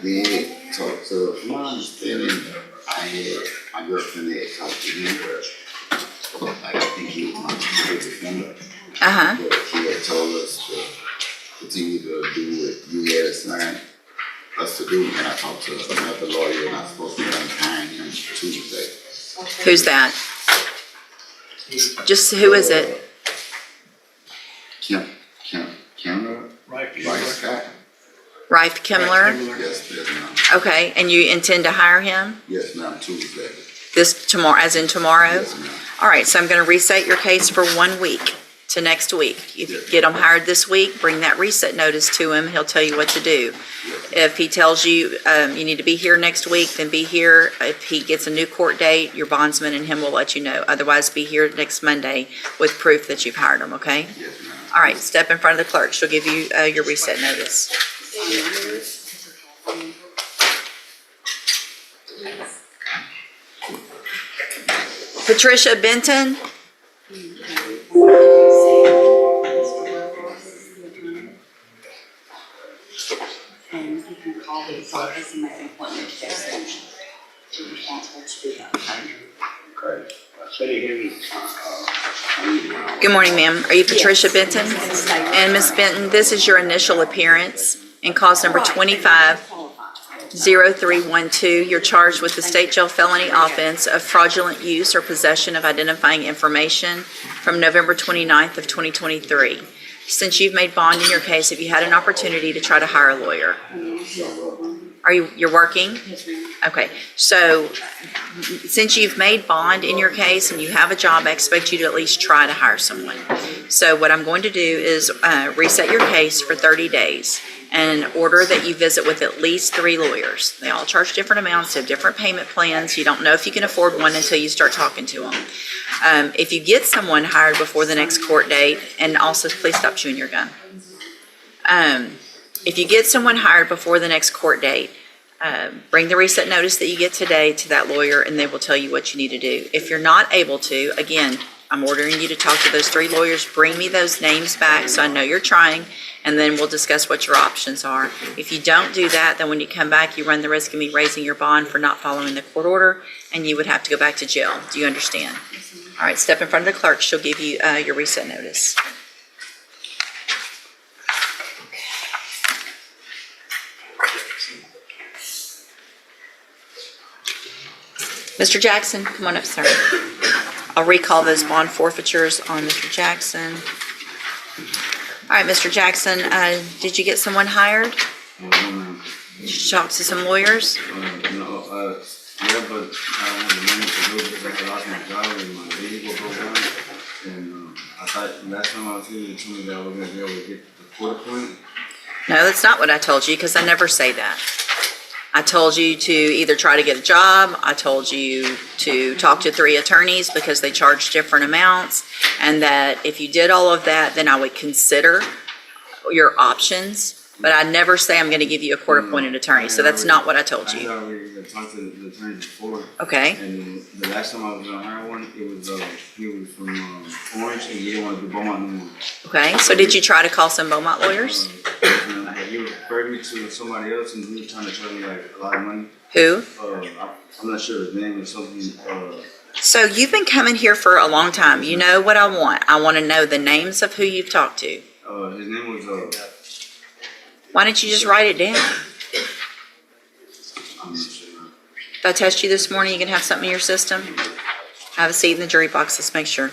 did talk to, from my understanding, I had, my girlfriend had talked to him, like I think he was my favorite defender. But he had told us to continue to do what you had assigned us to do, and I talked to another lawyer, and I was supposed to be hiring him Tuesday. Who's that? Just who is it? Kimler? Right, Scott? Rife Kimler? Yes, ma'am. Okay, and you intend to hire him Yes, ma'am, Tuesday. this tomorrow, as in tomorrow? Yes, ma'am. All right, so I'm going to reset your case for 1 week to next week. If you get him hired this week, bring that reset notice to him. He'll tell you what to do. If he tells you you need to be here next week, then be here. If he gets a new court date, your bondsman and him will let you know. Otherwise, be here next Monday with proof that you've hired him, okay? Yes, ma'am. All right, step in front of the clerk. She'll give you your reset notice. Patricia Benton? And you can call his office and make an appointment to their station. You're responsible to do that. Good morning, ma'am. Are you Patricia Benton? And Ms. Benton, this is your initial appearance in cause number 25-0312. You're charged with the state jail felony offense of fraudulent use or possession of identifying information from November 29th of 2023. Since you've made bond in your case, have you had an opportunity to try to hire a lawyer? You're working? Okay, so since you've made bond in your case and you have a job, I expect you to at least try to hire someone. So what I'm going to do is reset your case for 30 days and order that you visit with at least 3 lawyers. They all charge different amounts, have different payment plans. You don't know if you can afford one until you start talking to them. If you get someone hired before the next court date, and also please stop chewing your gum. If you get someone hired before the next court date, bring the reset notice that you get today to that lawyer and they will tell you what you need to do. If you're not able to, again, I'm ordering you to talk to those 3 lawyers. Bring me those names back so I know you're trying, and then we'll discuss what your options are. If you don't do that, then when you come back, you run the risk of me raising your bond for not following the court order, and you would have to go back to jail. Do you understand? All right, step in front of the clerk. She'll give you your reset notice. Mr. Jackson, come on up, sir. I'll recall those bond forfeitures on Mr. Jackson. All right, Mr. Jackson, did you get someone hired? Did you talk to some lawyers? Yeah, but I wanted to manage to do it because I lost my job and my vehicle broke down. And I thought last time I was here, you told me that I was going to be able to get the court appointment. No, that's not what I told you, because I never say that. I told you to either try to get a job, I told you to talk to 3 attorneys because they charge different amounts, and that if you did all of that, then I would consider your options, but I never say I'm going to give you a court-appointed attorney, so that's not what I told I had you. already talked to the attorney before. Okay, And the last time I was going to hire one, it was he was from Orange, and he didn't want to do Beaumont no more. okay, so did you try to call some Beaumont lawyers? He referred me to somebody else, and he was trying to charge me like a lot of money. Who? I'm not sure his name or something. So you've been coming here for a long time. You know what I want. I want to know the names of who you've talked to. His name was Why don't you just write it down? I'm not sure. If I test you this morning, you can have something in your system? Have a seat in the jury box. Let's make sure.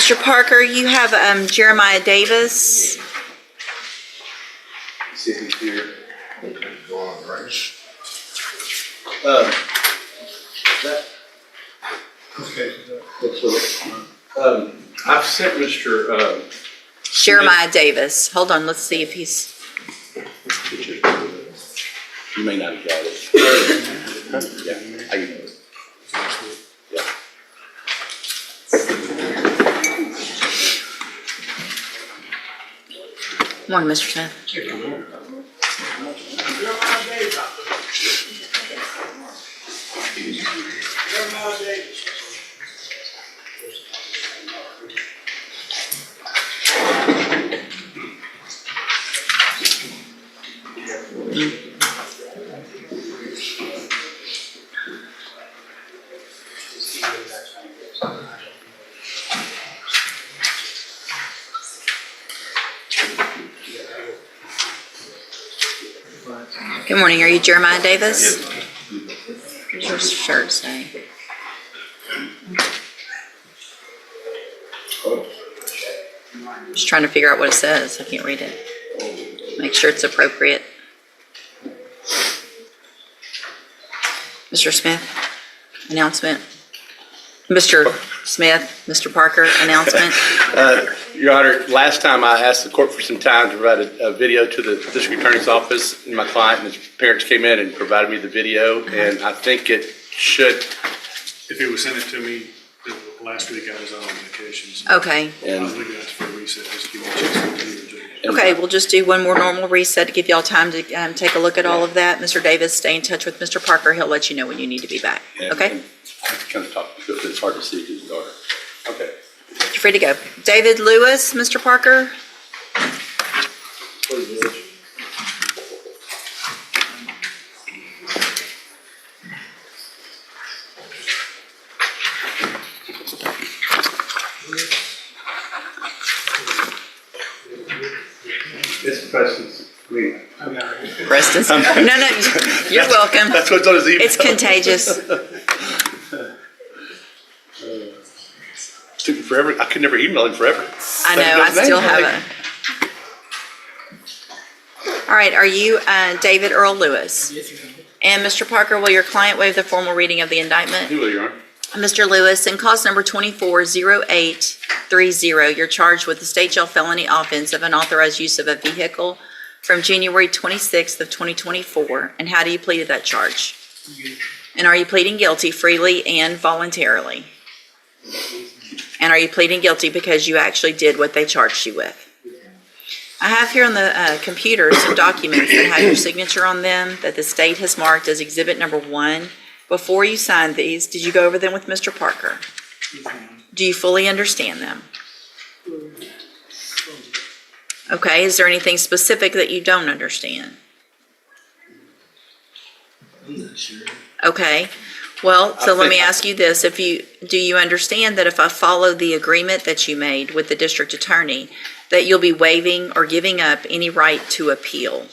Mr. Parker, you have Jeremiah Davis. Sitting here, go on, right? That, okay, that's what, I've sent Mr. Jeremiah Davis. Hold on, let's see if he's, You may not have got it. Yeah, I can. Yeah. morning, Mr. Smith. Good morning, are you Jeremiah Davis? What does your shirt say? Just trying to figure out what it says, I can't read it. Make sure it's appropriate. Mr. Smith, announcement. Mr. Smith, Mr. Parker, announcement. Your Honor, last time I asked the court for some time to provide a video to the district attorney's office, and my client and his parents came in and provided me the video, and I think it should. If it was sent it to me last week, I was on vacation. So Okay, I was leaving that for a reset, just give me a chance to review it. okay, we'll just do one more normal reset to give y'all time to take a look at all of that. Mr. Davis, stay in touch with Mr. Parker, he'll let you know when you need to be back, okay? I have to kind of talk, because it's hard to see his daughter. Okay. You're free to go. David Lewis, Mr. Parker? It's Preston's. Preston's? No, you're welcome. That's what's on his email. It's contagious. Took me forever. I could never email him forever. I know, I still have it. All right, are you David Earl Lewis? Yes, ma'am. And Mr. Parker, will your client waive the formal reading of the indictment? Who will, Your Honor? Mr. Lewis, in cause number 240830, you're charged with the state jail felony offense of unauthorized use of a vehicle from January 26th of 2024. And how do you plead to that charge? And are you pleading guilty freely and voluntarily? And are you pleading guilty because you actually did what they charged you with? I have here on the computer some documents that have your signature on them that the state has marked as exhibit number 1. Before you signed these, did you go over them with Mr. Parker? Do you fully understand them? Okay, is there anything specific that you don't understand? I'm not sure. Okay, well, so let me ask you this. Do you understand that if I follow the agreement that you made with the district attorney, that you'll be waiving or giving up any right to appeal?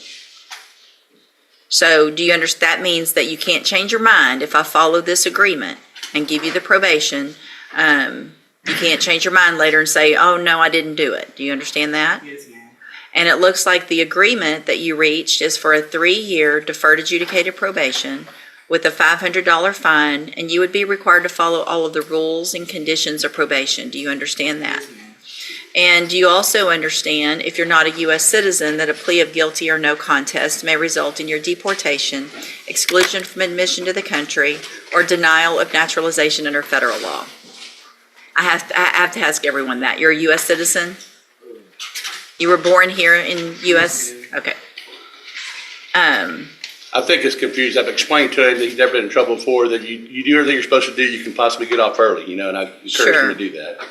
So do you understand, that means that you can't change your mind if I follow this agreement and give you the probation. You can't change your mind later and say, oh, no, I didn't do it. Do you understand that? Yes, ma'am. And it looks like the agreement that you reached is for a 3-year deferred adjudicated probation with a $500 fine, and you would be required to follow all of the rules and conditions of probation. Do you understand that? Yes, ma'am. And do you also understand, if you're not a U.S. citizen, that a plea of guilty or no contest may result in your deportation, exclusion from admission to the country, or denial of naturalization under federal law? I have to ask everyone that. You're a U.S. citizen? You were born here in U.S.? Okay. I think it's confused. I've explained to him that he's never been in trouble before, that you do everything you're supposed to do, you can possibly get off early, and I encourage him to do that.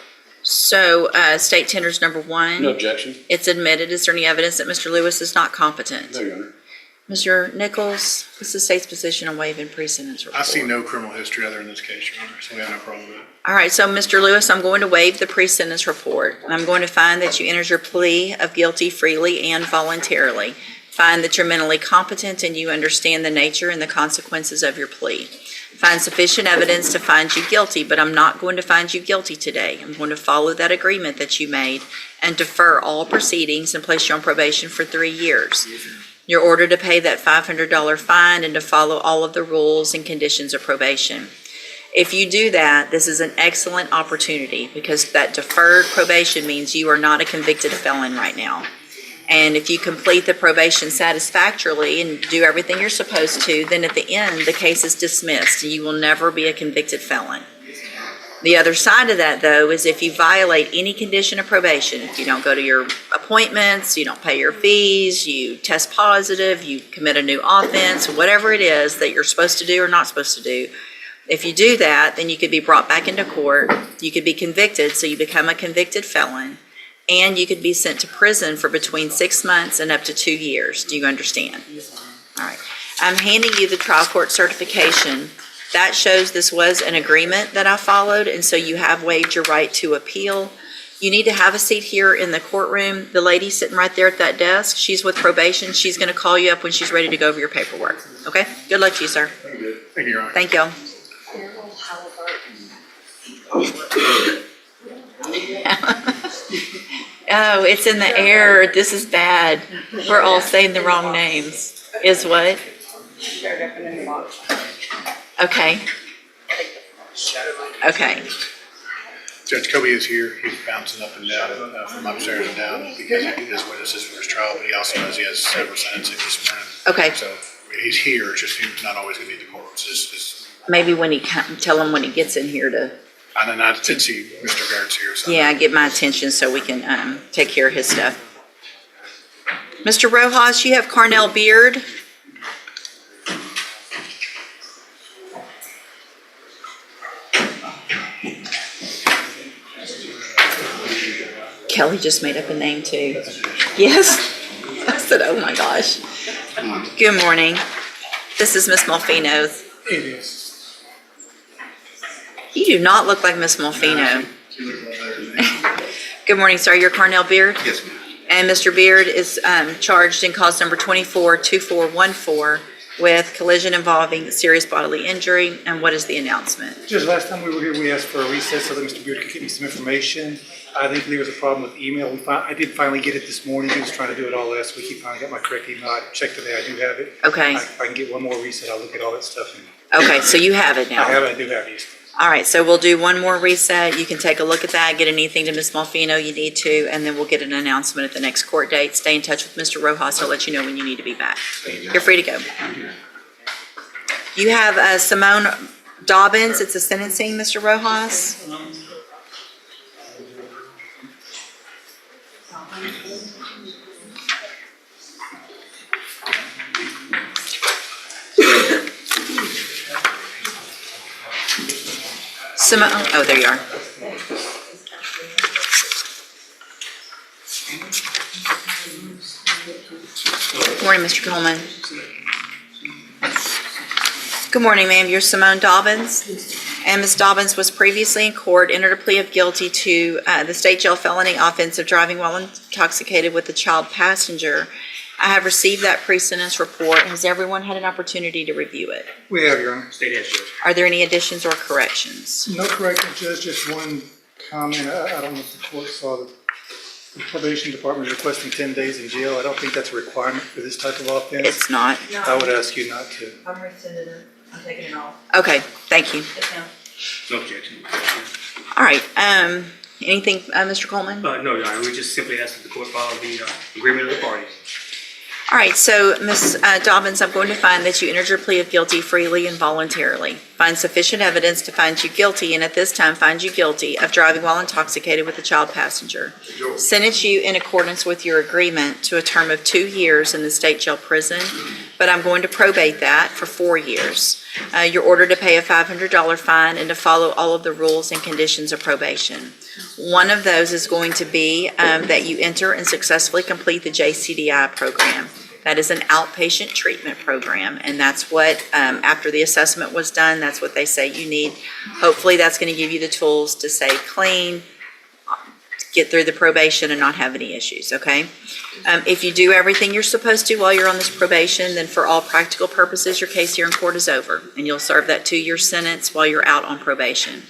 So, state tenders number 1. No objection. It's admitted. Is there any evidence that Mr. Lewis is not competent? No, Your Honor. Mr. Nichols, what's the state's position on waiving pre-sentence report? I see no criminal history other in this case, Your Honor, so we have no problem with that. All right, so Mr. Lewis, I'm going to waive the pre-sentence report. I'm going to find that you entered your plea of guilty freely and voluntarily. Find that you're mentally competent and you understand the nature and the consequences of your plea. Find sufficient evidence to find you guilty, but I'm not going to find you guilty today. I'm going to follow that agreement that you made and defer all proceedings and place you on probation for 3 years. You're ordered to pay that $500 fine and to follow all of the rules and conditions of probation. If you do that, this is an excellent opportunity because that deferred probation means you are not a convicted felon right now. And if you complete the probation satisfactorily and do everything you're supposed to, then at the end, the case is dismissed and you will never be a convicted felon. The other side of that, though, is if you violate any condition of probation, if you don't go to your appointments, you don't pay your fees, you test positive, you commit a new offense, whatever it is that you're supposed to do or not supposed to do, if you do that, then you could be brought back into court, you could be convicted, so you become a convicted felon, and you could be sent to prison for between 6 months and up to 2 years. Do you understand? All right. I'm handing you the trial court certification. That shows this was an agreement that I followed, and so you have waived your right to appeal. You need to have a seat here in the courtroom. The lady sitting right there at that desk, she's with probation. She's going to call you up when she's ready to go over your paperwork. Okay? Good luck to you, sir. Thank you, Your Honor. Thank y'all. Oh, it's in the air. This is bad. We're all saying the wrong names. Is what? Okay. Okay. Judge Kobe is here. He's bouncing up and down from upstairs and down because he is witnesses for his trial, but he also knows he has several sentencing this morning. Okay. So he's here, it's just he's not always going to be in the court. It's Maybe when he tell him when he gets in here to, and then I did see Mr. Garrett's here. So. yeah, get my attention so we can take care of his stuff. Mr. Rojas, you have Carnell Beard. Kelly just made up a name too. Yes. I said, oh my gosh. Good morning. This is Miss Malfino. It is. You do not look like Miss Malfino. Good morning, sir. You're Carnell Beard? Yes, ma'am. And Mr. Beard is charged in cause number 242414 with collision involving serious bodily injury. And what is the announcement? Just last time we were here, we asked for a recess so that Mr. Beard could get me some information. I think there was a problem with email. I did finally get it this morning. He was trying to do it all last week. He finally got my correct email. I checked today. I do have it. Okay. If I can get one more reset, I'll look at all that stuff. Okay, so you have it now. I do have it. All right, so we'll do one more reset. You can take a look at that, get anything to Ms. Malfino you need to, and then we'll get an announcement at the next court date. Stay in touch with Mr. Rojas. He'll let you know when you need to be back. You're free to go. You have Simone Dobbins. It's a sentencing, Mr. Rojas. Simone, oh, there you are. Good morning, Mr. Coleman. Good morning, ma'am. You're Simone Dobbins. And Ms. Dobbins was previously in court, entered a plea of guilty to the state jail felony offense of driving while intoxicated with a child passenger. I have received that pre-sentence report. Has everyone had an opportunity to review it? We have, Your Honor. Are there any additions or corrections? No correction, Judge. Just one comment. I don't know if the court saw that the probation department is requesting 10 days in jail. I don't think that's a requirement for this type of offense. It's not. I would ask you not to. I'm rescinding it. I'm taking it off. Okay, thank you. No objection. All right, anything, Mr. Coleman? No, Your Honor, we just simply ask that the court follow the agreement of the parties. All right, so Ms. Dobbins, I'm going to find that you entered your plea of guilty freely and voluntarily. Find sufficient evidence to find you guilty, and at this time find you guilty of driving while intoxicated with a child passenger. Sentence you in accordance with your agreement to a term of 2 years in the state jail prison, but I'm going to probate that for 4 years. You're ordered to pay a $500 fine and to follow all of the rules and conditions of probation. One of those is going to be that you enter and successfully complete the JCDI program. That is an outpatient treatment program, and that's what, after the assessment was done, that's what they say you need. Hopefully that's going to give you the tools to stay clean, get through the probation and not have any issues, okay? If you do everything you're supposed to while you're on this probation, then for all practical purposes, your case here in court is over, and you'll serve that 2-year sentence while you're out on probation.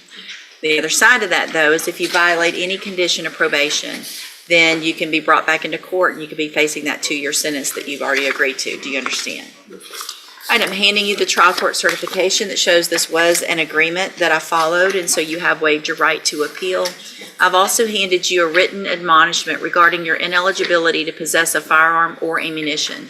The other side of that, though, is if you violate any condition of probation, then you can be brought back into court and you could be facing that 2-year sentence that you've already agreed to. Do you understand? All right, I'm handing you the trial court certification that shows this was an agreement that I followed, and so you have waived your right to appeal. I've also handed you a written admonishment regarding your ineligibility to possess a firearm or ammunition.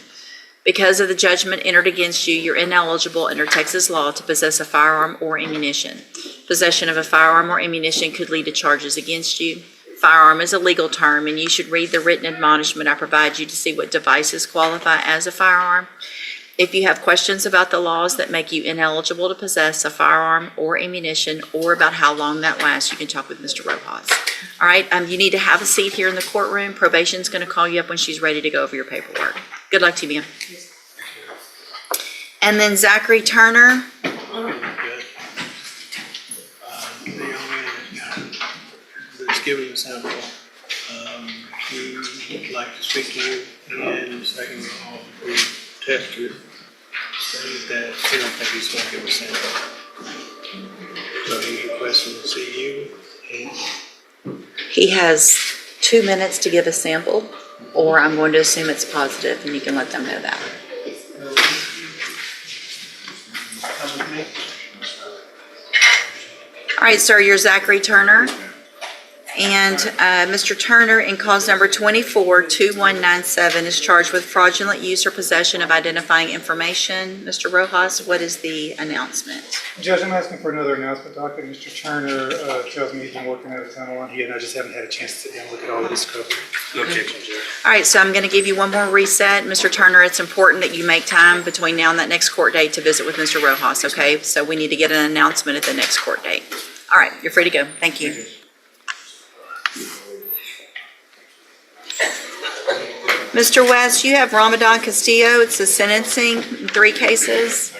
Because of the judgment entered against you, you're ineligible under Texas law to possess a firearm or ammunition. Possession of a firearm or ammunition could lead to charges against you. Firearm is a legal term, and you should read the written admonishment I provide you to see what devices qualify as a firearm. If you have questions about the laws that make you ineligible to possess a firearm or ammunition, or about how long that lasts, you can talk with Mr. Rojas. All right, you need to have a seat here in the courtroom. Probation's going to call you up when she's ready to go over your paperwork. Good luck to you, ma'am. And then Zachary Turner. Good. The young man that's giving the sample, he would like to speak to you, and second of all, we tested, stated that he don't think he's going to give a sample. So he's requesting to see you, and He has 2 minutes to give a sample, or I'm going to assume it's positive, and you can let them know that. come with me. All right, sir, you're Zachary Turner. And Mr. Turner, in cause number 24-2197, is charged with fraudulent use or possession of identifying information. Mr. Rojas, what is the announcement? Judge, I'm asking for another announcement docket. Mr. Turner tells me he's been working out of town a lot, and I just haven't had a chance to sit down and look at all of this cover. No objection, Judge. All right, so I'm going to give you one more reset. Mr. Turner, it's important that you make time between now and that next court date to visit with Mr. Rojas, okay? So we need to get an announcement at the next court date. All right, you're free to go. Thank you. Mr. West, you have Ramadan Castillo. It's the sentencing, 3 cases.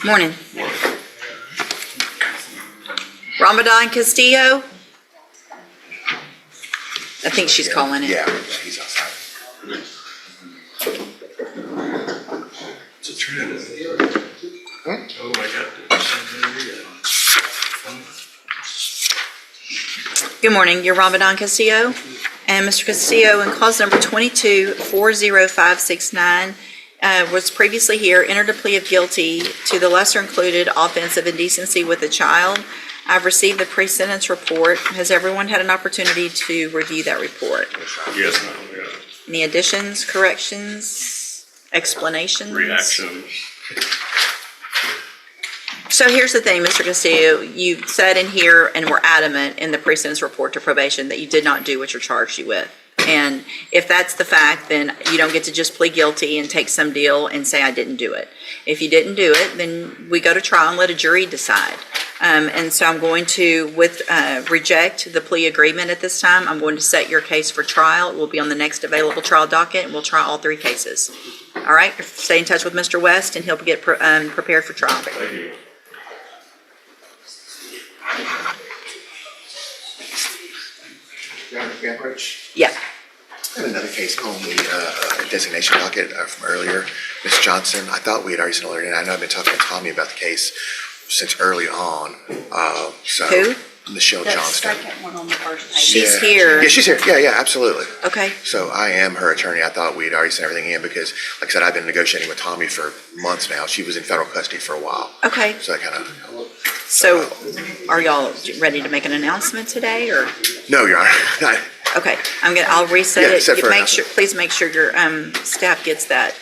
Morning. Ramadan Castillo? I think she's calling it. Yeah, he's outside. It's a trend. Good morning, you're Ramadan Castillo. And Mr. Castillo, in cause number 22-40569, was previously here, entered a plea of guilty to the lesser included offense of indecency with a child. I've received the pre-sentence report. Has everyone had an opportunity to review that report? Yes, ma'am, yeah. Any additions, corrections, explanations? Reactions. So here's the thing, Mr. Castillo, you said in here and were adamant in the pre-sentence report to probation that you did not do what you're charged you with. And if that's the fact, then you don't get to just plead guilty and take some deal and say, I didn't do it. If you didn't do it, then we go to trial and let a jury decide. And so I'm going to, reject the plea agreement at this time. I'm going to set your case for trial. It will be on the next available trial docket, and we'll try all 3 cases. All right, stay in touch with Mr. West, and he'll get prepared for trial. Thank you. Yeah. I have another case on the designation docket from earlier. Ms. Johnson, I thought we had already sent earlier, and I know I've been talking to Tommy about the case since early on. Who? Michelle The Johnston. second one on the first page. She's Yeah. here. Yeah, she's here. Yeah, absolutely. Okay. So I am her attorney. I thought we had already sent everything in because, like I said, I've been negotiating with Tommy for months now. She was in federal custody for a while. Okay. So that kind of, So are y'all ready to make an announcement today, or? no, Your Honor. Okay, I'll reset Yeah, it. set for Make sure, please make sure your staff gets that.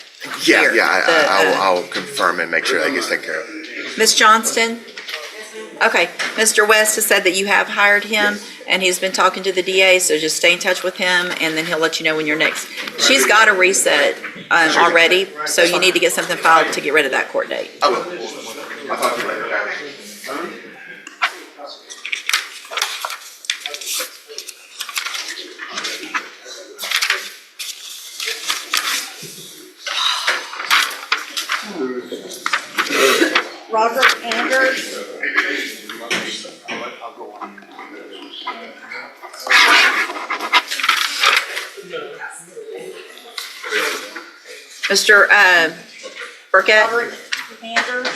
Yeah, here. I'll confirm and make sure that gets taken care of. Ms. Johnston? Okay, Mr. West has said that you have hired him, and he's been talking to the DA, so just stay in touch with him, and then he'll let you know when you're next. She's got a reset already, so you need to get something filed to get rid of that court date. I will. I'll talk to you later, guys. Robert Anders. Mr. Burkett? Robert Anders.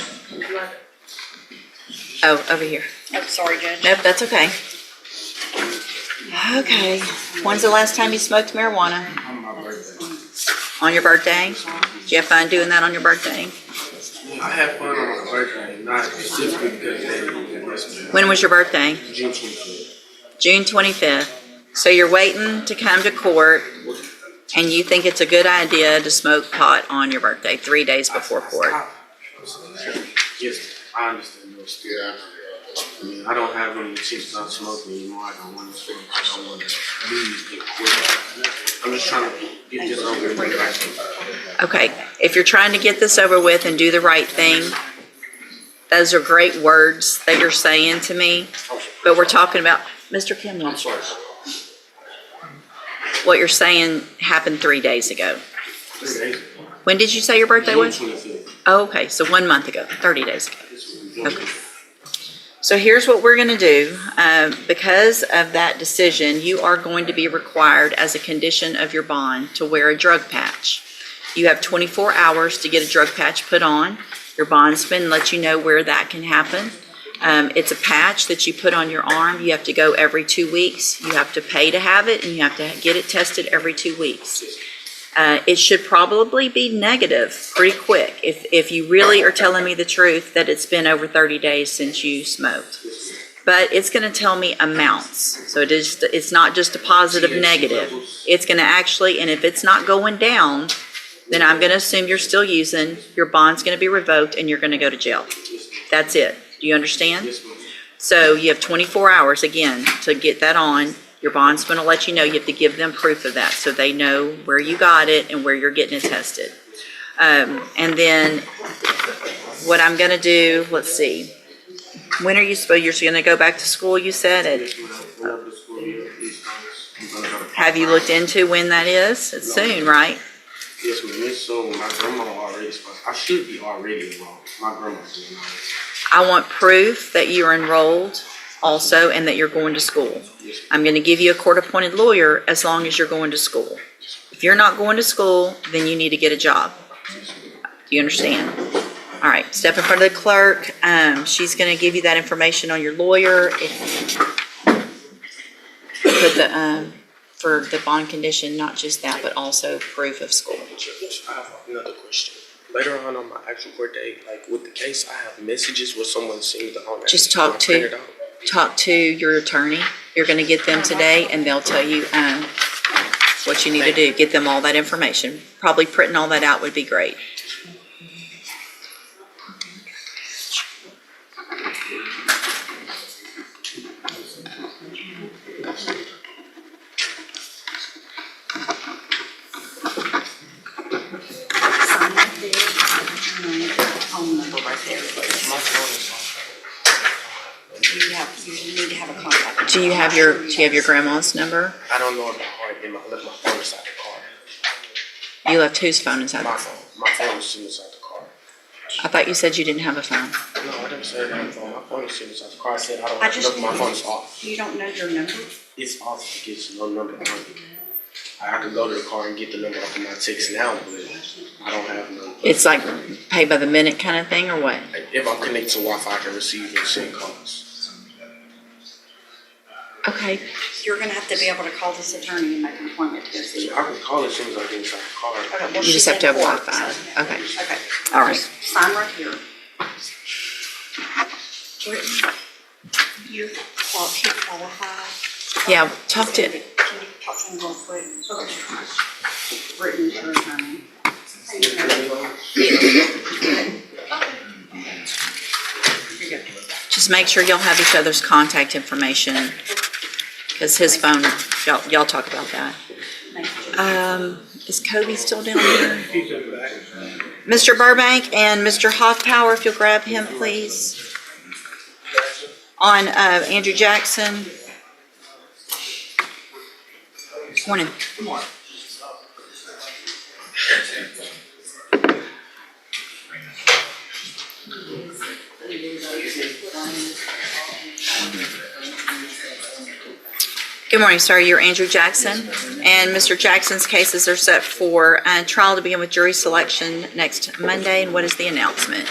Oh, over here. Oh, sorry, Judge. Nope, that's okay. Okay. When's the last time you smoked marijuana? On my birthday. On your birthday? Did you have fun doing that on your birthday? I had fun on my birthday, not specifically because they didn't miss me. When was your birthday? June 25th. June 25th. So you're waiting to come to court, and you think it's a good idea to smoke pot on your birthday, 3 days before court? Yes, I understand those. Yeah. I mean, I don't have any intentions on smoking anymore. I don't want to smoke. I don't want to leave and quit. I'm just trying to get this over with. Okay, if you're trying to get this over with and do the right thing, those are great words that you're saying to me, but we're talking about, Mr. Kimley, I'm sorry. what you're saying happened 3 days ago. 3 days ago. When did you say your birthday was? June 25th. Oh, okay, so 1 month ago, 30 days ago. Okay. Okay. So here's what we're gonna do. Because of that decision, you are going to be required as a condition of your bond to wear a drug patch. You have 24 hours to get a drug patch put on. Your bondsman lets you know where that can happen. It's a patch that you put on your arm. You have to go every 2 weeks. You have to pay to have it, and you have to get it tested every 2 weeks. It should probably be negative pretty quick if you really are telling me the truth that it's been over 30 days since you smoked. But it's going to tell me amounts. So it's not just a positive, negative. It's going to actually, and if it's not going down, then I'm going to assume you're still using, your bond's going to be revoked, and you're going to go to jail. That's it. Do you understand? So you have 24 hours, again, to get that on. Your bond's going to let you know. You have to give them proof of that so they know where you got it and where you're getting it tested. And then what I'm going to do, let's see. When are you supposed, you're going to go back to school, you said? Have you looked into when that is? It's soon, right? Yes, ma'am. It's soon. My grandma already sponsored. I should be already enrolled. My grandma's enrolled. I want proof that you're enrolled also and that you're going to school. I'm going to give you a court-appointed lawyer as long as you're going to school. If you're not going to school, then you need to get a job. Do you understand? All right, step in front of the clerk. She's going to give you that information on your lawyer. Put the, for the bond condition, not just that, but also proof of school. I have another question. Later on my actual court date, like with the case, I have messages where someone seems to own that. Just talk to your attorney. You're going to get them today, and they'll tell you what you need to do. Get them all that information. Probably printing all that out would be great. Sign right there. Phone number right there. My phone is You need to have a contact. Do you have your grandma's number? I don't know if my heart in my left my phone inside the car. You left whose phone inside? My phone. My phone is sitting inside the car. I thought you said you didn't have a phone. No, I didn't say I had a phone. My phone is sitting inside the car. I said I don't I have just to look. My phone is off. You don't know your number? It's off. It gets no number on it. I could go to the car and get the number off of my text now, but I don't have none. It's like pay by the minute kind of thing, or what? If I'm connected to Wi-Fi, I can receive and send calls. Okay. You're gonna have to be able to call this attorney and make an appointment to go see So her. I can call as soon as I get inside the car. Okay, well, You just she's have to in have court, Wi-Fi. so- Okay. Okay. All right. Just sign right here. You qualify. Yeah, talk to, Can you talk to him real quick? Written your attorney. just make sure y'all have each other's contact information, because his phone, y'all talk about that. Is Kobe still down here? Mr. Burbank and Mr. Hoffpower, if you'll grab him, please. On Andrew Jackson. Morning. Good morning, sir. You're Andrew Jackson, and Mr. Jackson's cases are set for trial to begin with jury selection next Monday. And what is the announcement?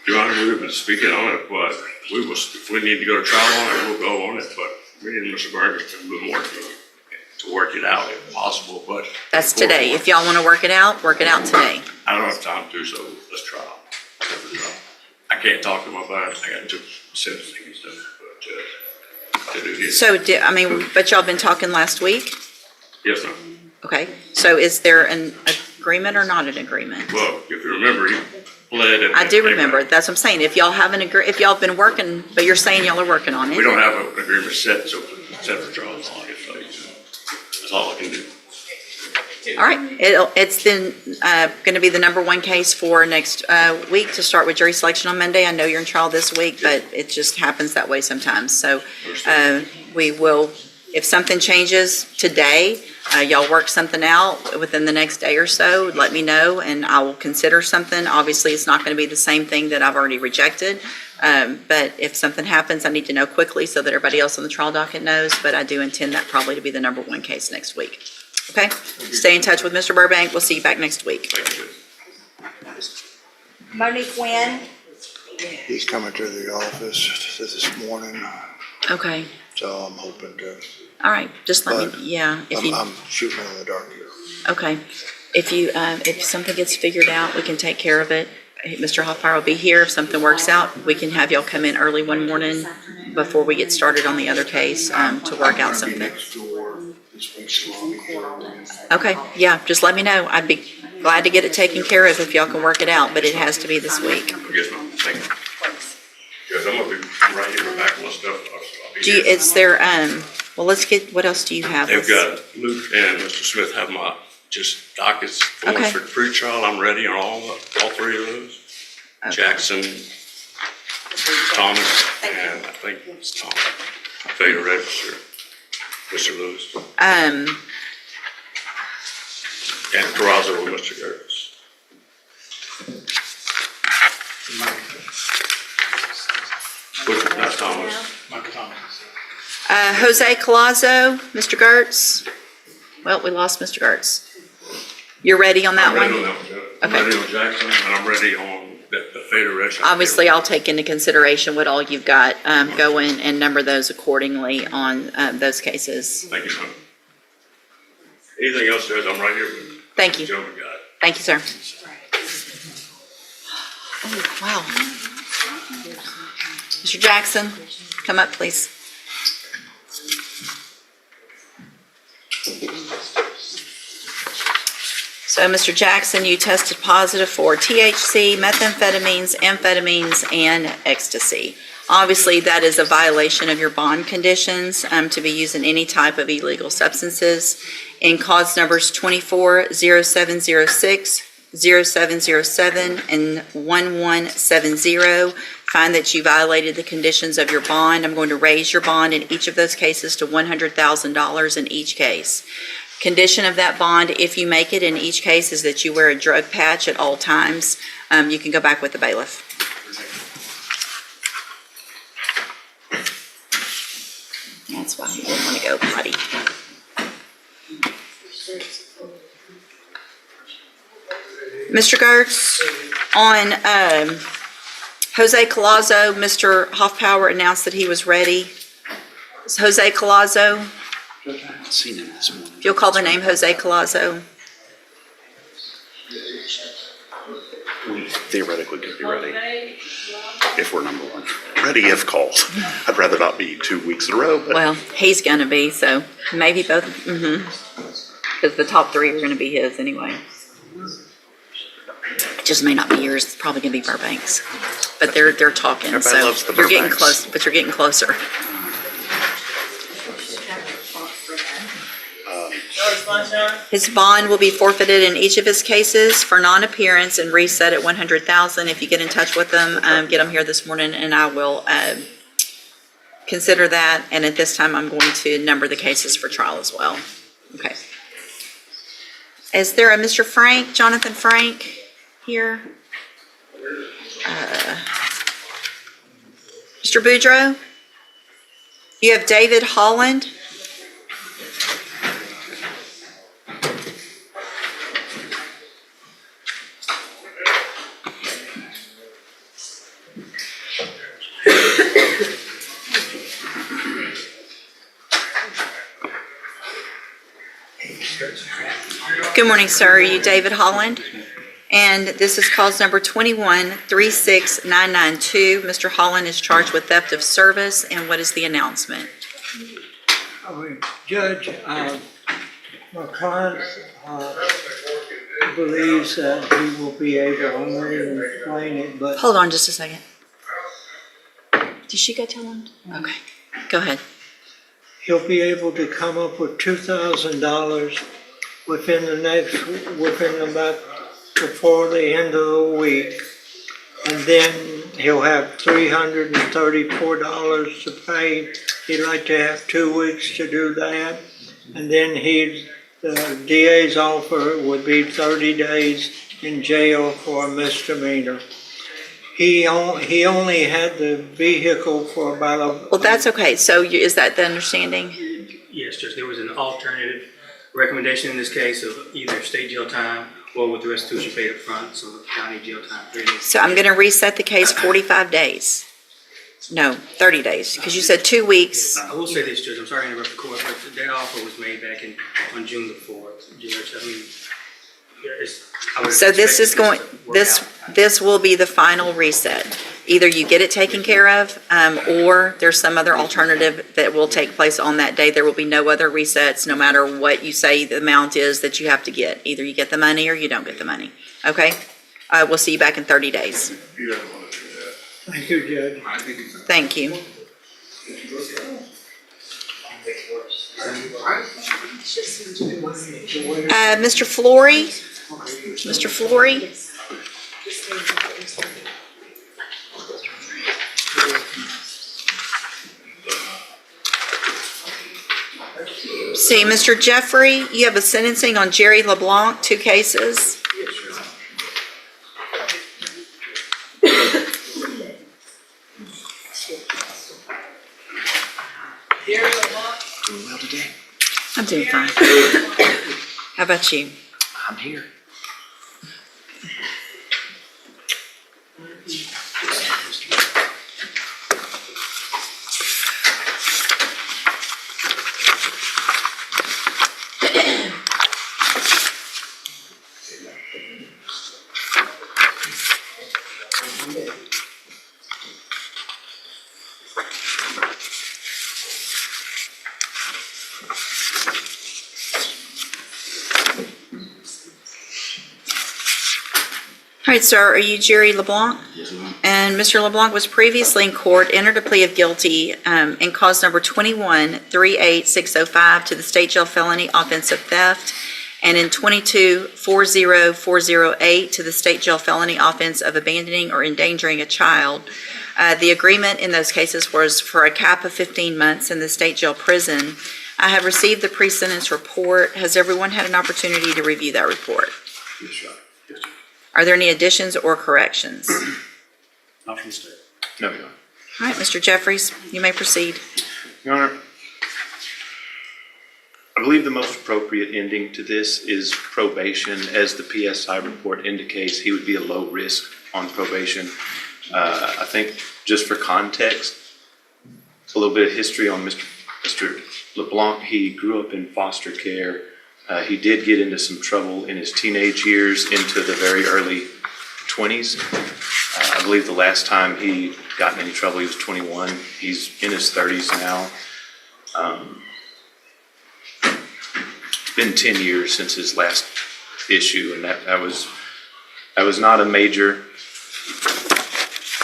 Your Honor, we've been speaking on it, but if we need to go to trial on it, we'll go on it, but me and Mr. Berger's been working to work it out if possible, but. That's today. If y'all want to work it out today. I don't have time to, so let's try. I can't talk to my boss, I got two sentencing and stuff, but, to do this. So, but y'all been talking last week? Yes, ma'am. Okay, so is there an agreement or not an agreement? Well, if you remember, he pled and. I do remember. That's what I'm saying. If y'all haven't if y'all have been working, but you're saying y'all are working on it. We don't have an agreement set, so set for trial, that's all I can tell you. That's all I can do. All right, it's then going to be the number one case for next week to start with jury selection on Monday. I know you're in trial this week, but it just happens that way sometimes. So we will, if something changes today, y'all work something out within the next day or so, let me know and I will consider something. Obviously, it's not going to be the same thing that I've already rejected. But if something happens, I need to know quickly so that everybody else on the trial docket knows. But I do intend that probably to be the number one case next week. Okay? Stay in touch with Mr. Burbank. We'll see you back next week. Thank you. Monique Wynn, He's coming to the office this morning, Okay. so I'm hoping to, All right. Just let me, yeah. If you, I'm shooting in the dark here. okay. If you, if something gets figured out, we can take care of it. Mr. Hoffmeyer will be here. If something works out, we can have y'all come in early one morning before we get started on the other case, to work out something. Next door this week, so I'll be here. Okay, yeah, just let me know. I'd be glad to get it taken care of if y'all can work it out, but it has to be this week. Yes, ma'am, thank you. Because I'm gonna be right here with back my stuff. So I'll be Do you, here. is there, well, let's get, what else do you have? They've got, Luke and Mr. Smith have my, just dockets forms Okay. for the pre-trial. I'm ready on all three of those. Okay. Jackson, Thomas, and I think it's Tom. Fader Register, Mr. Lewis, and Carrazzo with Mr. Gertz. That's Thomas. Jose Colazo, Mr. Gertz? Well, we lost Mr. Gertz. You're ready on that I'm ready one? on that one, Judge. I'm Okay. ready on Jackson, and I'm ready on the Fader Register. Obviously, I'll take into consideration what all you've got, go in and number those accordingly on, those cases. Thank you, son. Anything else, Judge, I'm right here with you. Thank you. Gentlemen, got it. Thank you, sir. Oh, wow. Mr. Jackson, come up, please. So, Mr. Jackson, you tested positive for THC, methamphetamines, amphetamines, and ecstasy. Obviously, that is a violation of your bond conditions to be using any type of illegal substances. In cause numbers 240706, 0707, and 1170, find that you violated the conditions of your bond. I'm going to raise your bond in each of those cases to $100,000 in each case. Condition of that bond, if you make it in each case, is that you wear a drug patch at all times. You can go back with the bailiff. That's why he didn't want to go potty. Mr. Gertz, on Jose Colazo, Mr. Hoffpower announced that he was ready. Is Jose Colazo? I haven't seen him this morning. If you'll call the name Jose Colazo. We theoretically could be ready if we're number one. Ready if called. I'd rather not be 2 weeks in a row, but Well, he's gonna be, so maybe both, because the top three are gonna be his anyway. It just may not be yours, it's probably gonna be Burbank's. But they're talking, Everybody so loves the you're getting Burbanks. close, but you're getting closer. His bond will be forfeited in each of his cases for non-appearance and reset at $100,000. If you get in touch with them, get them here this morning and I will consider that. And at this time, I'm going to number the cases for trial as well. Okay. Is there a Mr. Frank, Jonathan Frank here? Mr. Boudreau? You have David Holland. Good morning, sir. Are you David Holland? And this is cause number 21-36992. Mr. Holland is charged with theft of service. And what is the announcement? Judge, my client believes that he will be able, I'm not even explain it, but Hold on just a second. Did she go tell him? Okay, go ahead. he'll be able to come up with $2,000 within about before the end of the week. And then he'll have $334 to pay. He'd like to have 2 weeks to do that. And then the DA's offer would be 30 days in jail for a misdemeanor. He only had the vehicle for about a... Well, that's okay. So is that the understanding? Yes, Judge, there was an alternative recommendation in this case of either state jail time or with the restitution paid up front, so county jail time 3 days. So I'm going to reset the case 45 days. No, 30 days, because you said 2 weeks. I will say this, Judge, I'm sorry to interrupt the court, but that offer was made back on June the 4th. Judge, I mean, I would So this is expect going, this will be the final reset. Either you get it taken care of, or there's some other alternative that will take place on that day. There will be no other resets, no matter what you say the amount is that you have to get. Either you get the money or you don't get the money. Okay? We'll see you back in 30 days. Thank you, Judge. Thank you. Mr. Flory? Mr. Flory? See, Mr. Jeffrey, you have a sentencing on Jerry LeBlanc, 2 cases. Doing well today. I'm doing fine. How about you? I'm here. All right, sir, are you Jerry LeBlanc? Yes, ma'am. And Mr. LeBlanc was previously in court, entered a plea of guilty in cause number 21-38605 to the state jail felony offense of theft, and in 22-40408 to the state jail felony offense of abandoning or endangering a child. The agreement in those cases was for a cap of 15 months in the state jail prison. I have received the pre-sentence report. Has everyone had an opportunity to review that report? Yes, Your Honor. Yes, Your Honor. Are there any additions or corrections? Not from the state. No, Your Honor. All right, Mr. Jeffries, you may proceed. Your Honor, I believe the most appropriate ending to this is probation. As the PSI report indicates, he would be a low risk on probation. I think just for context, a little bit of history on Mr. LeBlanc. He grew up in foster care. He did get into some trouble in his teenage years into the very early 20s. I believe the last time he got in any trouble, he was 21. He's in his 30s now. It's been 10 years since his last issue, and that was not a major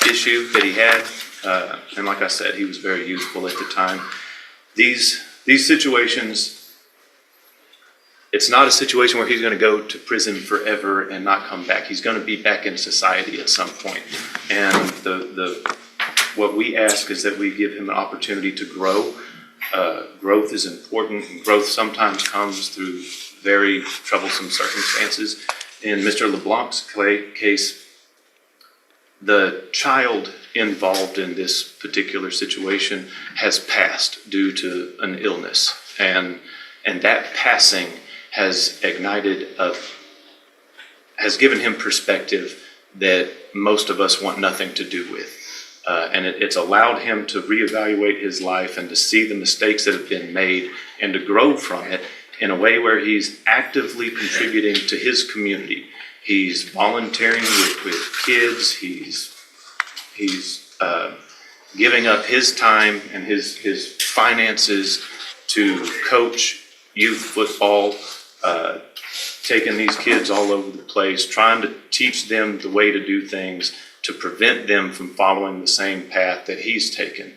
issue that he had. And like I said, he was very youthful at the time. These situations, it's not a situation where he's going to go to prison forever and not come back. He's going to be back in society at some point. And what we ask is that we give him an opportunity to grow. Growth is important, and growth sometimes comes through very troublesome circumstances. In Mr. LeBlanc's case, The child involved in this particular situation has passed due to an illness, and that passing has has given him perspective that most of us want nothing to do with. And it's allowed him to reevaluate his life and to see the mistakes that have been made and to grow from it in a way where he's actively contributing to his community. He's volunteering with kids. He's giving up his time and his finances to coach youth football, taking these kids all over the place, trying to teach them the way to do things to prevent them from following the same path that he's taken.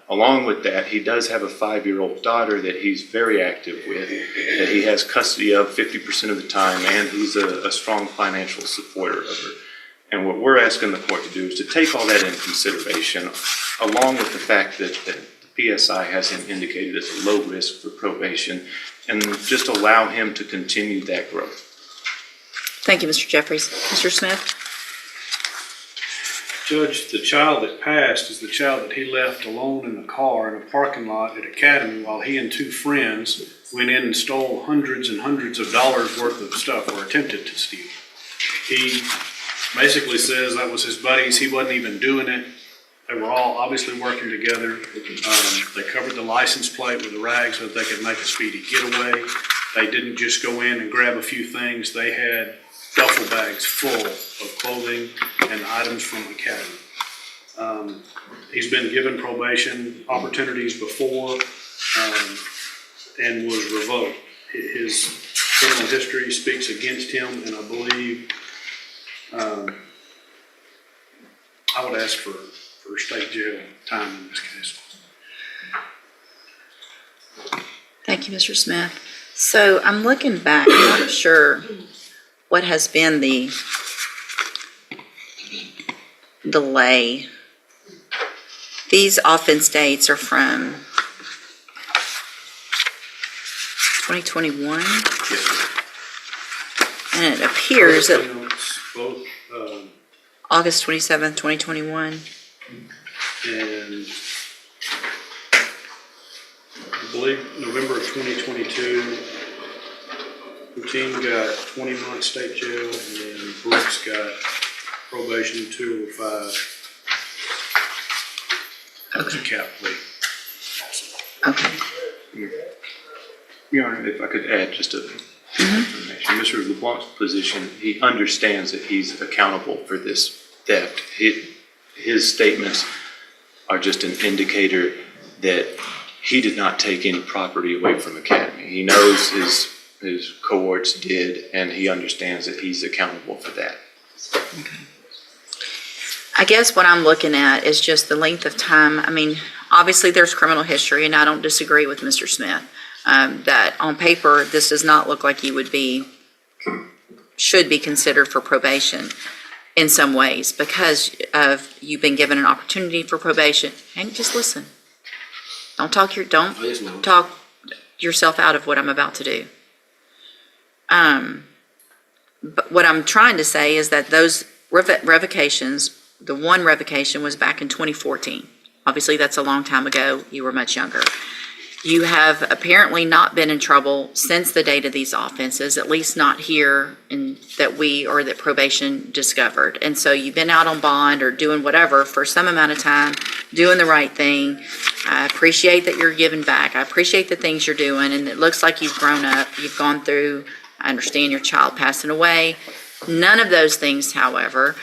Along with that, he does have a 5-year-old daughter that he's very active with, that he has custody of 50% of the time, and he's a strong financial supporter of her. And what we're asking the court to do is to take all that into consideration, along with the fact that the PSI has him indicated as a low risk for probation, and just allow him to continue that growth. Thank you, Mr. Jeffries. Mr. Smith? Judge, the child that passed is the child that he left alone in the car in a parking lot at Academy while he and 2 friends went in and stole hundreds and hundreds of dollars worth of stuff, or attempted to steal. He basically says that was his buddies. He wasn't even doing it. They were all obviously working together. They covered the license plate with a rag so that they could make a speedy getaway. They didn't just go in and grab a few things. They had duffel bags full of clothing and items from Academy. He's been given probation opportunities before and was revoked. His criminal history speaks against him, and I believe I would ask for state jail time in this case. Thank you, Mr. Smith. So I'm looking back, I'm not sure what has been the delay. These offense dates are from 2021. And it appears that Both, August 27th, 2021. and I believe November of 2022, Routine got 20 months state jail, and then Brooks got probation 2 or 5. That was a cap plea. Okay. Your Honor, if I could add just a information. Mr. LeBlanc's position, he understands that he's accountable for this theft. His statements are just an indicator that he did not take any property away from Academy. He knows his cohorts did, and he understands that he's accountable for that. Okay. I guess what I'm looking at is just the length of time. I mean, obviously there's criminal history, and I don't disagree with Mr. Smith. That on paper, this does not look like you should be considered for probation in some ways because of you've been given an opportunity for probation. And just listen. Don't talk yourself out of what I'm about to do. But what I'm trying to say is that those revocations, the one revocation was back in 2014. Obviously, that's a long time ago. You were much younger. You have apparently not been in trouble since the date of these offenses, at least not here that probation discovered. And so you've been out on bond or doing whatever for some amount of time, doing the right thing. I appreciate that you're giving back. I appreciate the things you're doing, and it looks like you've grown up. You've gone through, I understand your child passing away. None of those things, however,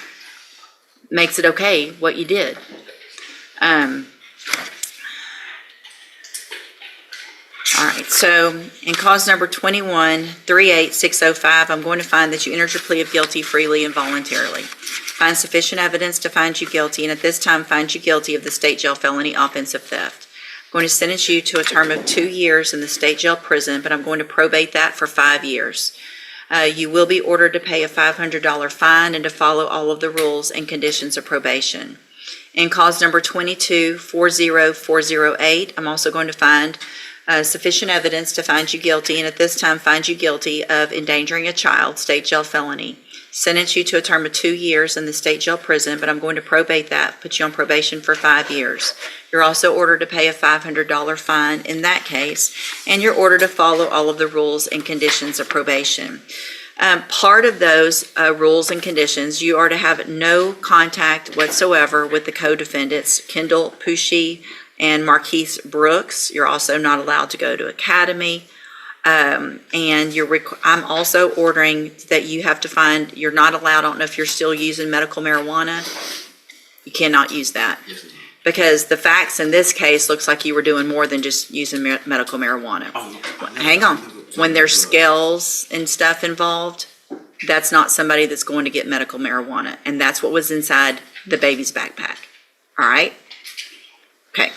makes it okay what you did. All right, so in cause number 21-38605, I'm going to find that you entered your plea of guilty freely and voluntarily. Find sufficient evidence to find you guilty, and at this time find you guilty of the state jail felony offense of theft. I'm going to sentence you to a term of 2 years in the state jail prison, but I'm going to probate that for 5 years. You will be ordered to pay a $500 fine and to follow all of the rules and conditions of probation. In cause number 22-40408, I'm also going to find sufficient evidence to find you guilty, and at this time find you guilty of endangering a child, state jail felony, sentence you to a term of 2 years in the state jail prison, but I'm going to probate that, put you on probation for 5 years. You're also ordered to pay a $500 fine in that case, and you're ordered to follow all of the rules and conditions of probation. Part of those rules and conditions, you are to have no contact whatsoever with the co-defendants, Kendall Pushy and Marquise Brooks. You're also not allowed to go to academy. And I'm also ordering that you have to find, you're not allowed, I don't know if you're still using medical marijuana. You cannot use that. Because the facts in this case looks like you were doing more than just using medical marijuana. Hang on. When there's scales and stuff involved, that's not somebody that's going to get medical marijuana. And that's what was inside the baby's backpack. All right? Okay.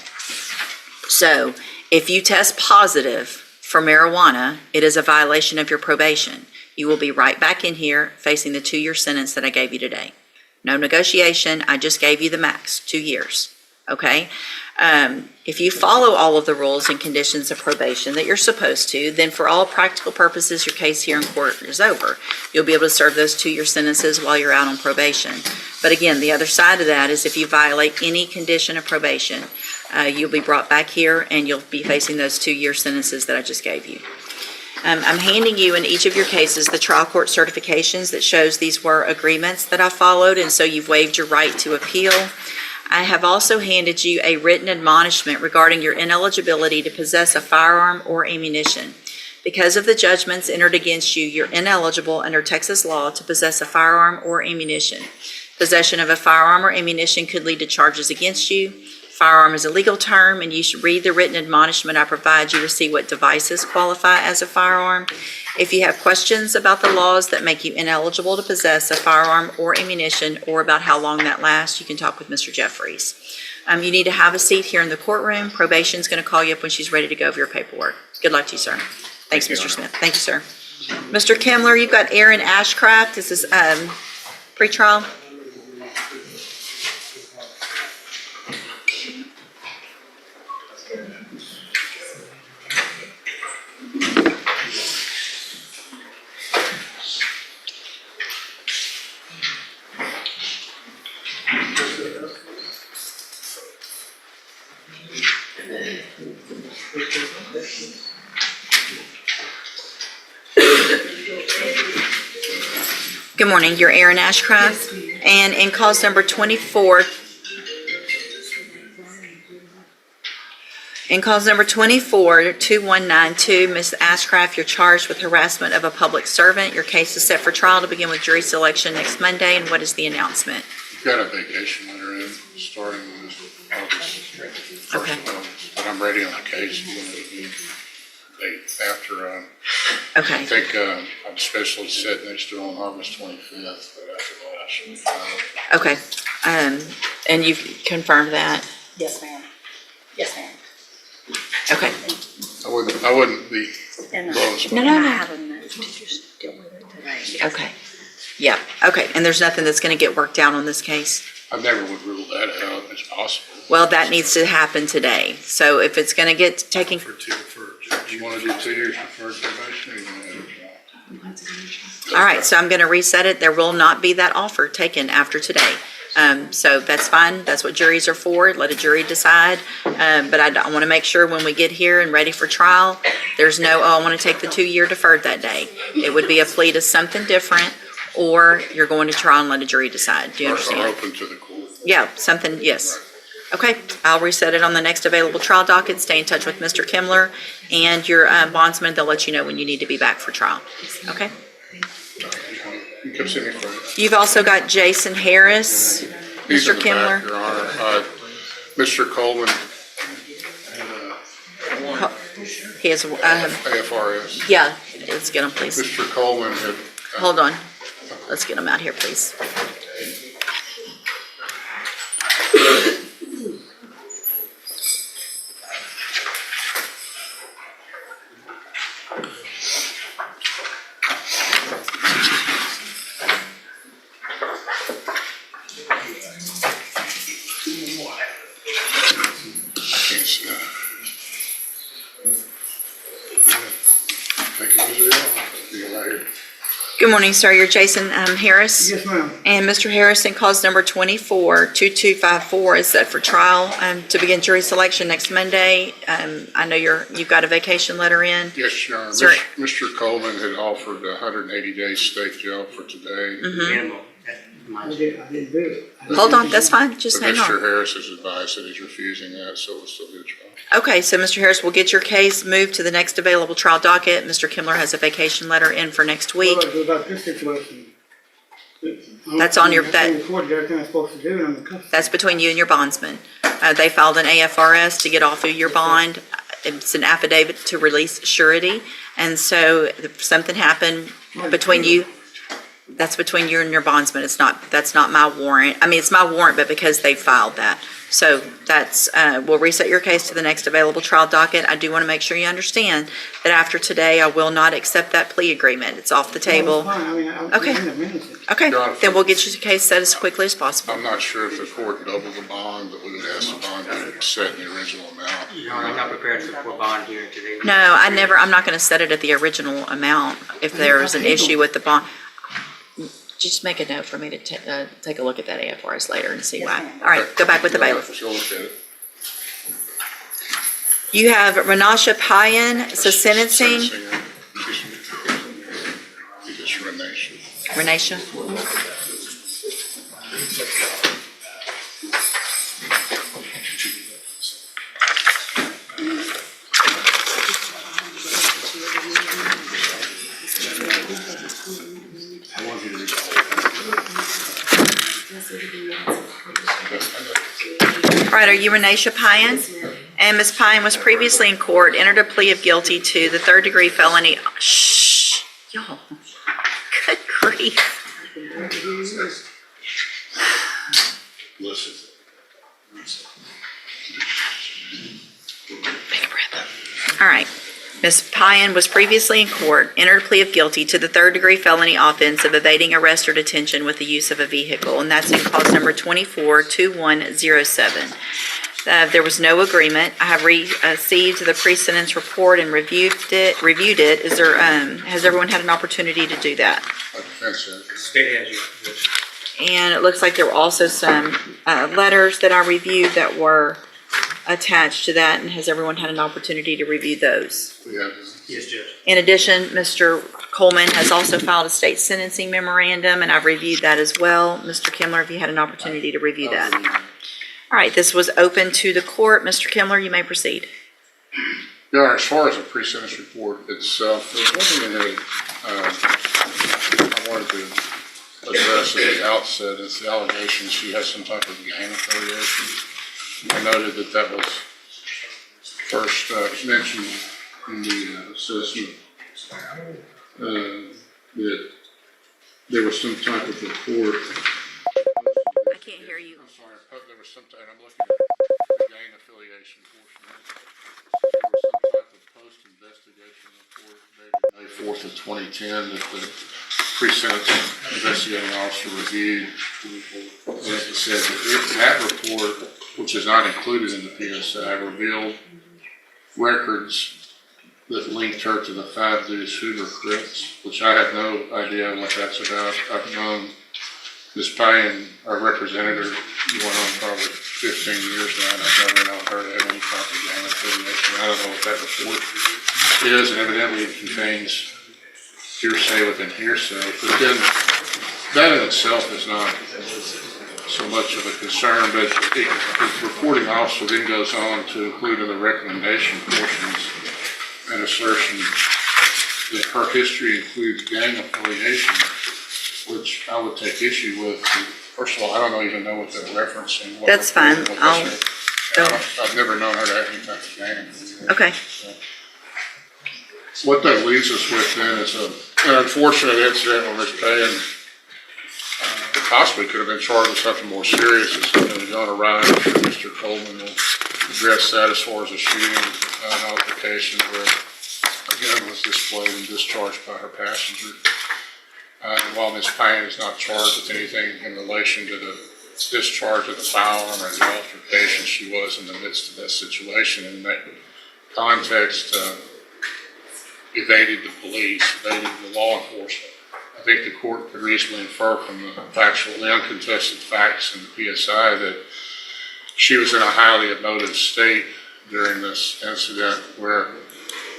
So if you test positive for marijuana, it is a violation of your probation. You will be right back in here facing the 2-year sentence that I gave you today. No negotiation. I just gave you the max, 2 years. Okay? If you follow all of the rules and conditions of probation that you're supposed to, then for all practical purposes, your case here in court is over. You'll be able to serve those 2-year sentences while you're out on probation. But again, the other side of that is if you violate any condition of probation, you'll be brought back here and you'll be facing those 2-year sentences that I just gave you. I'm handing you in each of your cases the trial court certifications that shows these were agreements that I followed, and so you've waived your right to appeal. I have also handed you a written admonishment regarding your ineligibility to possess a firearm or ammunition. Because of the judgments entered against you, you're ineligible under Texas law to possess a firearm or ammunition. Possession of a firearm or ammunition could lead to charges against you. Firearm is a legal term, and you should read the written admonishment I provide you to see what devices qualify as a firearm. If you have questions about the laws that make you ineligible to possess a firearm or ammunition, or about how long that lasts, you can talk with Mr. Jeffries. You need to have a seat here in the courtroom. Probation's going to call you up when she's ready to go over your paperwork. Good luck to you, sir. Thanks, Mr. Smith. Thank you, sir. Mr. Kimler, you've got Aaron Ashcraft. This is pretrial. Good morning, you're Aaron Ashcraft, and in cause number 24, in cause number 24-2192, Ms. Ashcraft, you're charged with harassment of a public servant. Your case is set for trial to begin with jury selection next Monday, and what is the announcement? We've got a vacation letter in, starting with August. Okay. But I'm ready on the case. After, Okay. I think I'm especially set next to on August 25th, but after that, Okay, and you've confirmed that? Yes, ma'am. Yes, ma'am. Okay. I wouldn't be And blowing I smoke. have a note to just deal with it today. Okay. Yeah, okay, and there's nothing that's gonna get worked out on this case? I never would rule that out as possible. Well, that needs to happen today. So if it's gonna get taken, You want to do 2 years for first probation, or you want to do it? all right, so I'm gonna reset it. There will not be that offer taken after today. So that's fine. That's what juries are for. Let a jury decide. But I want to make sure when we get here and ready for trial, there's no, oh, I want to take the 2-year deferred that day. It would be a plea to something different, or you're going to trial and let a jury decide. Do you Or understand? open to the court. Yeah, something, yes. Okay, I'll reset it on the next available trial docket. Stay in touch with Mr. Kimler and your bondsman. They'll let you know when you need to be back for trial. Okay? You can see me first. You've also got Jason Harris, He's Mr. in the Kimler. back, Your Honor. Mr. Coleman, He has, AFRS. yeah, let's get him, please. Mr. Coleman had. Hold on. Let's get him out here, please. Good morning, sir. You're Jason Harris? Yes, ma'am. And Mr. Harrison, cause number 24-2254 is set for trial to begin jury selection next Monday. I know you've got a vacation letter in. Yes, Your Honor. Sir. Mr. Coleman had offered 180 days state jail for today. Minimum. I didn't do it. Hold on, that's fine. Just But hang Mr. on. Harris has advised that he's refusing that, so we'll still be a trial. Okay, so Mr. Harris, we'll get your case moved to the next available trial docket. Mr. Kimler has a vacation letter in for next week. What about this situation? That's on your- I recorded everything I'm supposed to do and I'm in custody. That's between you and your bondsman. They filed an AFRS to get off of your bond. It's an affidavit to release surety. And so if something happened between you, that's between you and your bondsman. That's not my warrant. I mean, it's my warrant, but because they filed that. So that's, we'll reset your case to the next available trial docket. I do want to make sure you understand that after today, I will not accept that plea agreement. It's off the table. Fine, I mean, I'm Okay. in a minute. Okay, Your Honor, then we'll get your case set as quickly as possible. I'm not sure if the court doubled the bond, but we would ask the bond to be set in the original amount. Your Honor, I'm not prepared for bond hearing today. No, I'm not going to set it at the original amount if there's an issue with the bond. Just make a note for me to take a look at that AFRS later and see why. All right, go back with the bailiff. She'll look at it. You have Renasha Payan, so sentencing. I think it's Renee. Renasha. All right, are you Renasha Payan? And Ms. Payan was previously in court, entered a plea of guilty to the third-degree felony. Shh, y'all. Good grief. Listen. Take a breath. All right. Ms. Payan was previously in court, entered a plea of guilty to the third-degree felony offense of evading arrest or detention with the use of a vehicle, and that's in cause number 24-2107. There was no agreement. I have received the pre-sentence report and reviewed it. Is there, has everyone had an opportunity to do that? State has you. And it looks like there were also some letters that I reviewed that were attached to that, and has everyone had an opportunity to review those? Yes, Judge. In addition, Mr. Coleman has also filed a state sentencing memorandum, and I've reviewed that as well. Mr. Kimler, have you had an opportunity to review that? All right, this was open to the court. Mr. Kimler, you may proceed. Your Honor, as far as the pre-sentence report itself, there's one thing in there I wanted to address at the outset. It's the allegation she has some type of gang affiliation. I noted that was first mentioned in the assessment, that there was some type of report. I can't hear you. I'm sorry, there was some type, I'm looking at the gang affiliation portion. There was some type of post-investigation report dated May 4th of 2010 that the pre-sentence investigating officer reviewed. It said that report, which is not included in the PSI, revealed records that linked her to the 5 Deuce Hoover Crips, which I have no idea what that's about. I've known Ms. Payan, our representative, going on probably 15 years now, and I've never known her to have any type of gang affiliation. I don't know what that report is, and evidently it contains hearsay within hearsay. But then, that in itself is not so much of a concern, but the reporting officer then goes on to include in the recommendation portions an assertion that her history includes gang affiliation, which I would take issue with. First of all, I don't even know what they're referencing. That's fine. I've never known her to have any type of gang affiliation. Okay. So, what that leaves us with then is an unfortunate incident where Ms. Payan possibly could have been charged with something more serious. It's going to arrive. Mr. Coleman will address that as far as a shooting altercation where a gun was displayed and discharged by her passenger. And while Ms. Payne is not charged with anything in relation to the discharge of the firearm or the altercation, she was in the midst of that situation. In that context, evaded the police, evaded the law enforcement. I think the court could reasonably infer from the uncontested facts in the PSI that she was in a highly emotive state during this incident where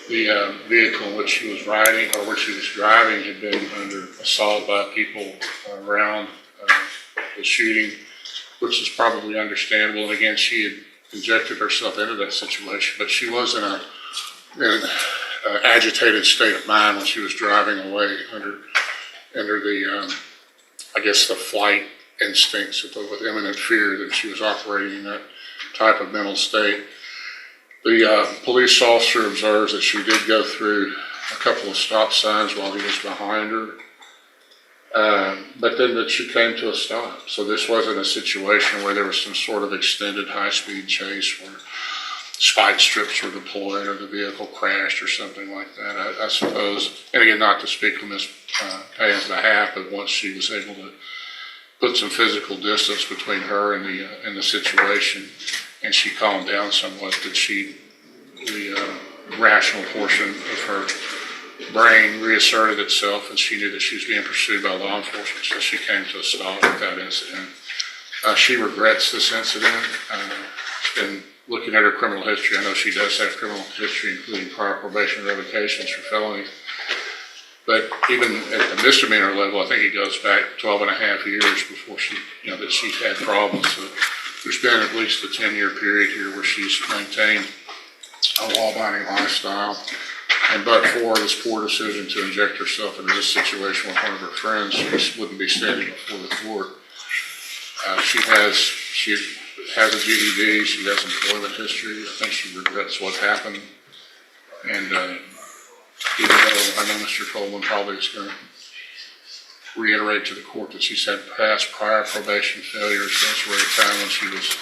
the vehicle in which she was riding or which she was driving had been under assault by people around the shooting, which is probably understandable. And again, she had injected herself into that situation, but she was in an agitated state of mind when she was driving away under the, I guess, the flight instincts with imminent fear that she was operating in that type of mental state. The police officer observes that she did go through a couple of stop signs while he was behind her, but then that she came to a stop. So this wasn't a situation where there was some sort of extended high-speed chase where spike strips were deployed or the vehicle crashed or something like that. I suppose, and again, not to speak on Ms. Payne's behalf, but once she was able to put some physical distance between her and the situation, and she calmed down somewhat, that the rational portion of her brain reasserted itself, and she knew that she was being pursued by law enforcement, so she came to a stop with that incident. She regrets this incident. And looking at her criminal history, I know she does have criminal history, including prior probation revocations for felonies. But even at the misdemeanor level, I think it goes back 12 and a half years before that she's had problems. So there's been at least a 10-year period here where she's maintained a law-abiding lifestyle. And but for this poor decision to inject herself into this situation with one of her friends, she wouldn't be standing before the court. She has a GED, she has employment history. I think she regrets what happened. And even though I know Mr. Coleman probably is going to reiterate to the court that she's had past prior probation failures, those were at a time when she was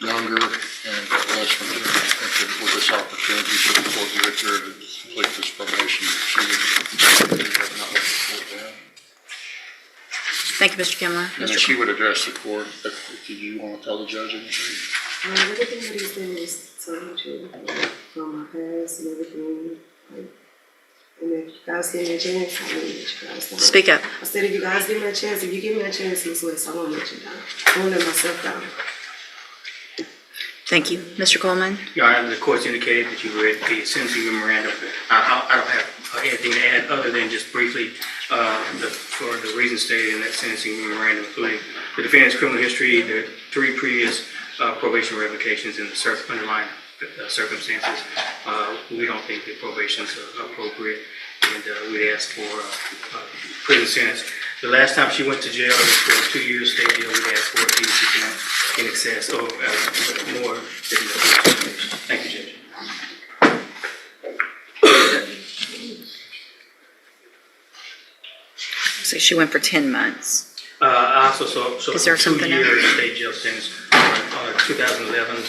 younger and less mature. I think with this opportunity, should the court give it to her to complete this probation, she would not let the court down. Thank you, Mr. Kimler. And then she would address the court. Did you want to tell the judge anything? Everything that he's saying is totally true, from my past and everything. And if you guys give me a chance, I will let you guys down. Speak up. I said, if you guys give me a chance, if you give me a chance, Ms. West, I won't let you down. I won't let myself down. Thank you. Mr. Coleman? Your Honor, the court's indicated that you read the sentencing memorandum. I don't have anything to add other than just briefly for the reasons stated in that sentencing memorandum, including the defendant's criminal history, the 3 previous probation revocations, and the underlying circumstances. We don't think that probation is appropriate, and we'd ask for prison sentence. The last time she went to jail, it was for a 2 year state jail. We'd ask for a PDC in excess of more than the. Thank you, Judge. So she went for 10 months. I also saw Is there a 2 something year else? state jail sentence on 2011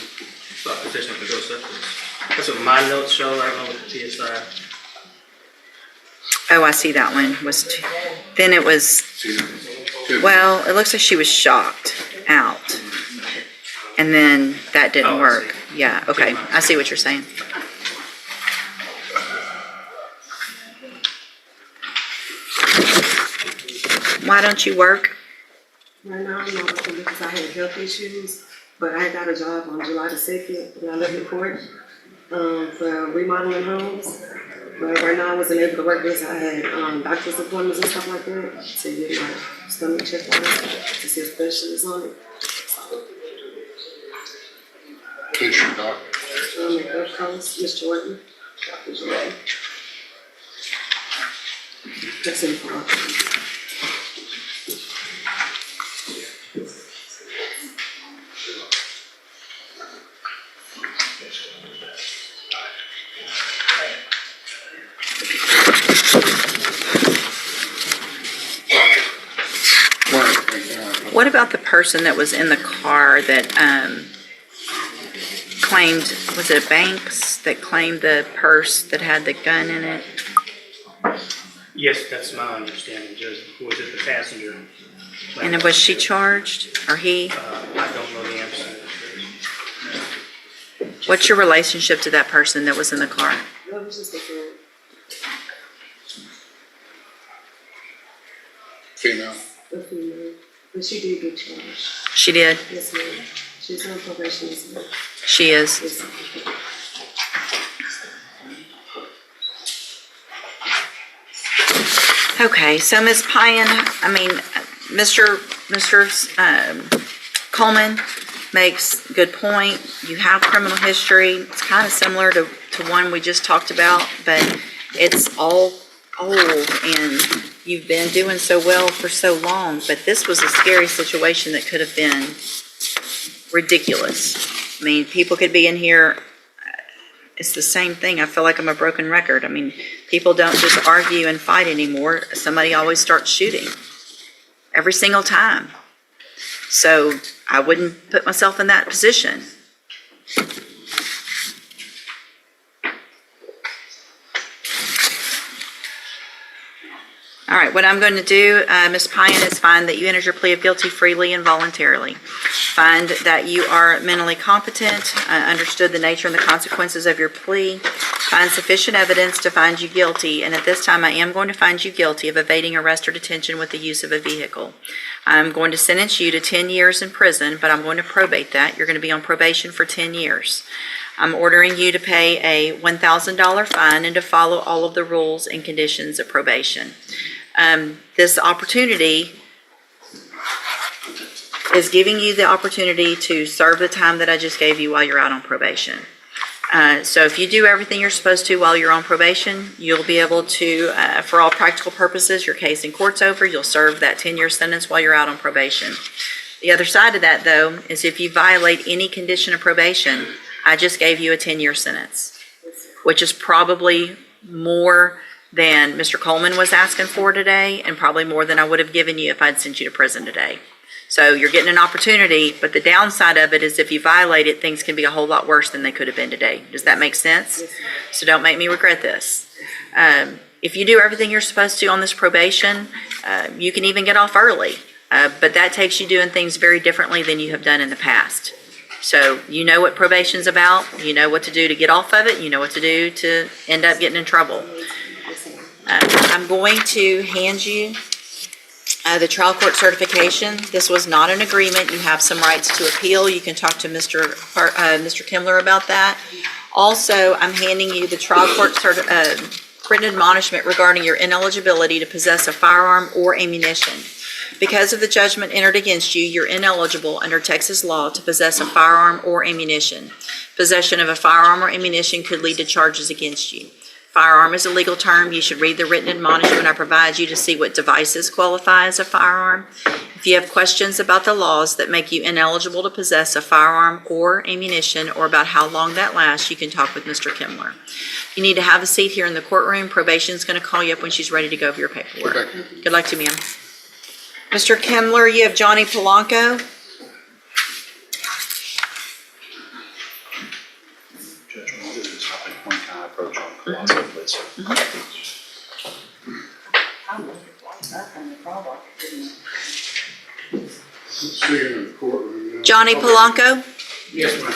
possession of controlled substance. That's what my notes show. I don't know what the PSI. Oh, I see that one. Then it was, well, it looks like she was shocked out. And then that didn't Oh, I work. see. Yeah, okay. I see what you're saying. Why don't you work? Right now, I'm not working because I had health issues, but I got a job on July the 2nd when I left the court for remodeling homes. But right now, I wasn't able to work because I had doctor's appointments and stuff like that to get my stomach checked out to see a specialist on it. Who's your doctor? At Gulf Coast, Ms. Jordan, Dr. Jordan. That's in Palanco. What about the person that was in the car that claimed, was it Banks, that claimed the purse that had the gun in it? Yes, that's my understanding, Judge. Was it the passenger? And was she charged, or he? I don't know the answer to that. What's your relationship to that person that was in the car? That was just a friend. Female. a female, but she did get charged. She did? Yes, ma'am. She's on probation as well. She is. Yes, ma'am. Okay, so Ms. Payne, Mr. Coleman makes a good point. You have criminal history. It's kind of similar to one we just talked about, but it's all old and you've been doing so well for so long. But this was a scary situation that could have been ridiculous. I mean, people could be in here. It's the same thing. I feel like I'm a broken record. I mean, people don't just argue and fight anymore. Somebody always starts shooting every single time. So I wouldn't put myself in that position. All right, what I'm going to do, Ms. Payne, is find that you entered your plea of guilty freely and voluntarily. Find that you are mentally competent, understood the nature and the consequences of your plea. Find sufficient evidence to find you guilty, and at this time I am going to find you guilty of evading arrest or detention with the use of a vehicle. I'm going to sentence you to 10 years in prison, but I'm going to probate that. You're going to be on probation for 10 years. I'm ordering you to pay a $1,000 fine and to follow all of the rules and conditions of probation. This opportunity is giving you the opportunity to serve the time that I just gave you while you're out on probation. So if you do everything you're supposed to while you're on probation, you'll be able to, for all practical purposes, your case in court's over, you'll serve that 10-year sentence while you're out on probation. The other side of that, though, is if you violate any condition of probation, I just gave you a 10-year sentence, which is probably more than Mr. Coleman was asking for today, and probably more than I would have given you if I'd sent you to prison today. So you're getting an opportunity, but the downside of it is if you violate it, things can be a whole lot worse than they could have been today. Does that make sense? So don't make me regret this. If you do everything you're supposed to on this probation, you can even get off early, but that takes you doing things very differently than you have done in the past. So you know what probation's about, you know what to do to get off of it, you know what to do to end up getting in trouble. I'm going to hand you the trial court certification. This was not an agreement. You have some rights to appeal. You can talk to Mr. Kimler about that. Also, I'm handing you the trial court written admonishment regarding your ineligibility to possess a firearm or ammunition. Because of the judgment entered against you, you're ineligible under Texas law to possess a firearm or ammunition. Possession of a firearm or ammunition could lead to charges against you. Firearm is a legal term. You should read the written admonishment I provide you to see what devices qualify as a firearm. If you have questions about the laws that make you ineligible to possess a firearm or ammunition, or about how long that lasts, you can talk with Mr. Kimler. You need to have a seat here in the courtroom. Probation is going to call you up when she's ready to go over your paperwork. Good luck to you, ma'am. Mr. Kimler, you have Johnny Palanco. Judge, what is the topic? When can I approach on Palanco, please? See you in the courtroom now. Johnny Palanco? Yes, ma'am.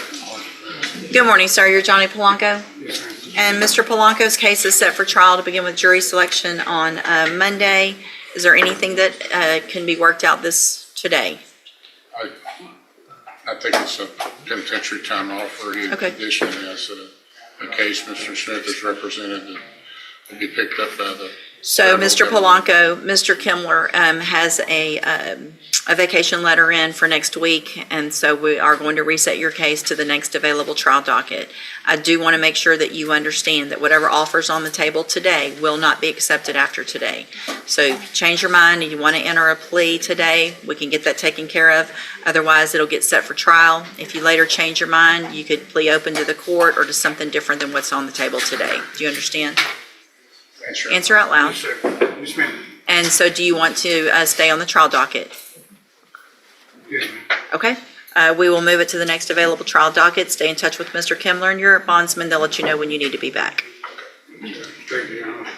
Good morning, sir. You're Johnny Palanco? Yes, ma'am. And Mr. Palanco's case is set for trial to begin with jury selection on Monday. Is there anything that can be worked out today? I think it's a penitentiary time offer. He Okay. additionally has a case Mr. Smith has represented that will be picked up by the. So, Mr. Palanco, Mr. Kimler has a vacation letter in for next week, and so we are going to reset your case to the next available trial docket. I do want to make sure that you understand that whatever offers on the table today will not be accepted after today. So if you change your mind and you want to enter a plea today, we can get that taken care of. Otherwise, it'll get set for trial. If you later change your mind, you could plea open to the court or to something different than what's on the table today. Do you understand? Answer out loud. Yes, ma'am. And so do you want to stay on the trial docket? Yes, ma'am. Okay. We will move it to the next available trial docket. Stay in touch with Mr. Kimler and your bondsman. They'll let you know when you need to be back. Thank you, Your Honor.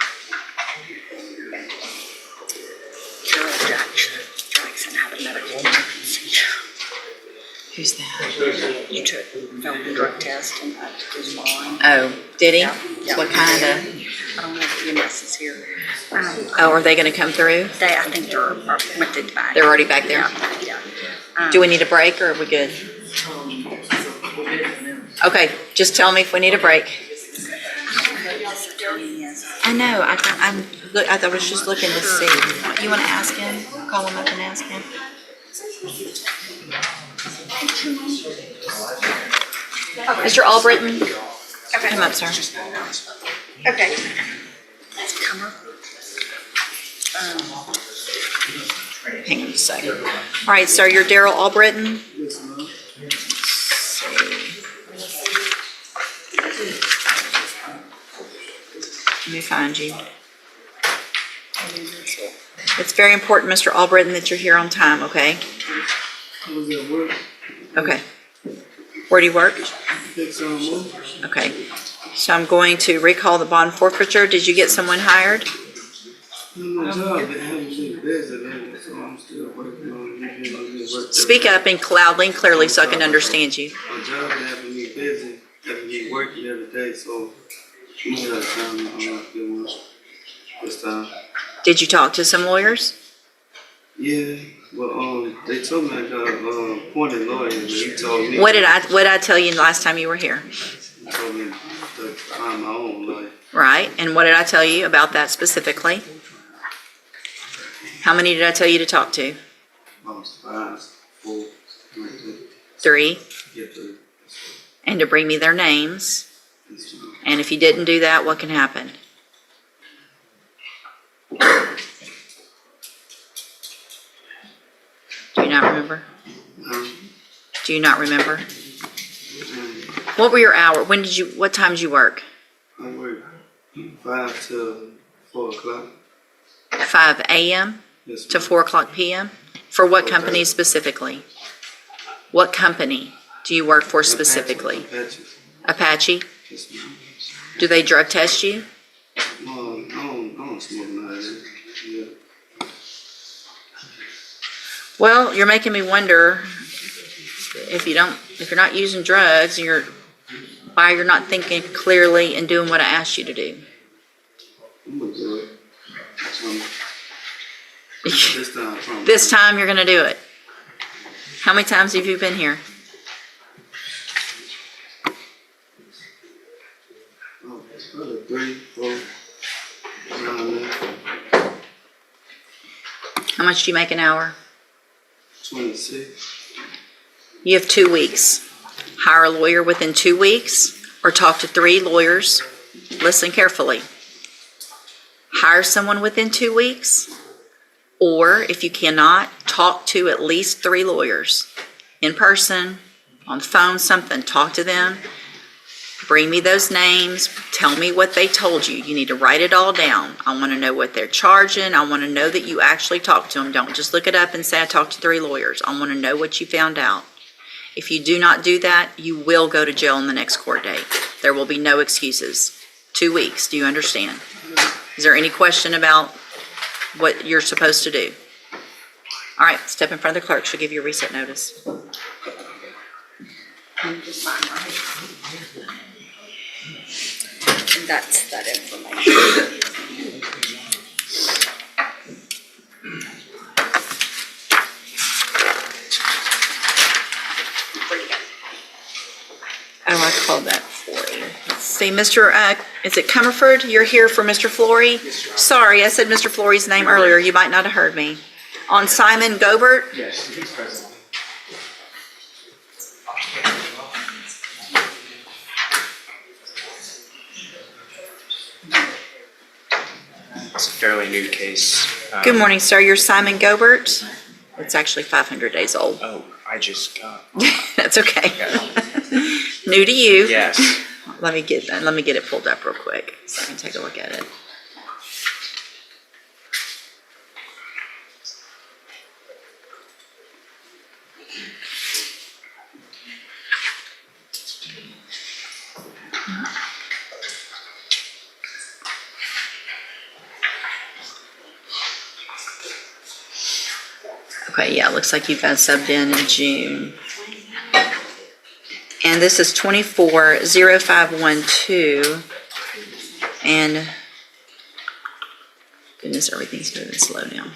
Who's that? He took from the drug test and I took his line. Oh, did he? Yeah. What kind of? I don't know. EMS is here. Oh, are they gonna come through? I think went through the back. They're already back there? Yeah. Do we need a break or are we good? Okay, just tell me if we need a break. I know, I was just looking to see. You wanna ask him? Call him up and ask him? Mr. Albritten? Come up, sir. Okay. Hang on a second. All right, sir, you're Daryl Albritten? Let me find you. It's very important, Mr. Albritten, that you're here on time, okay? Okay. Where do you work? Okay. So I'm going to recall the bond forfeiture. Did you get someone hired? Speak up and loudly and clearly so I can understand you. My job having me busy, having me working every day, so you don't have time to do much this time. Did you talk to some lawyers? Yeah, well, they told me I got appointed lawyer, but he told me. What did I tell you last time you were here? He told me to find my own lawyer. Right, and what did I tell you about that specifically? How many did I tell you to talk to? About 5, 4, like that. 3? Yeah, 3. And to bring me their names. And if you didn't do that, what can happen? Do you not remember? Do you not remember? What were your hours? What time did you work? I work 5 to 4 o'clock. 5 a.m. Yes, to 4 o'clock p.m.? For what company specifically? What company do you work for specifically? Apache? Yes, ma'am. Do they drug test you? I don't smoke none of that. Yeah. Well, you're making me wonder if you're not using drugs, why you're not thinking clearly and doing what I asked you to do. I'm gonna do it. This time, I promise. This time you're gonna do it. How many times have you been here? Oh, it's probably 3, 4, around there. How much do you make an hour? 26. You have 2 weeks. Hire a lawyer within 2 weeks or talk to 3 lawyers. Listen carefully. Hire someone within 2 weeks, or if you cannot, talk to at least 3 lawyers in person, on the phone, something. Talk to them. Bring me those names. Tell me what they told you. You need to write it all down. I want to know what they're charging. I want to know that you actually talked to them. Don't just look it up and say, I talked to 3 lawyers. I want to know what you found out. If you do not do that, you will go to jail on the next court date. There will be no excuses. 2 weeks. Do you understand? Is there any question about what you're supposed to do? All right, step in front of the clerk. She'll give you a reset notice. And that's that information. Oh, I called that Flory. Let's see, Mr., is it Comerford? You're here for Mr. Flory? Sorry, I said Mr. Flory's name earlier. You might not have heard me. On Simon Gobert? Yes, he's present. It's a fairly new case. Good morning, sir. You're Simon Gobert? It's actually 500 days old. Oh, I just got. That's okay. New to you. Yes. Let me get it pulled up real quick so I can take a look at it. Okay, yeah, it looks like you guys subbed in June. And this is 240512. And Goodness, everything's moving slow now.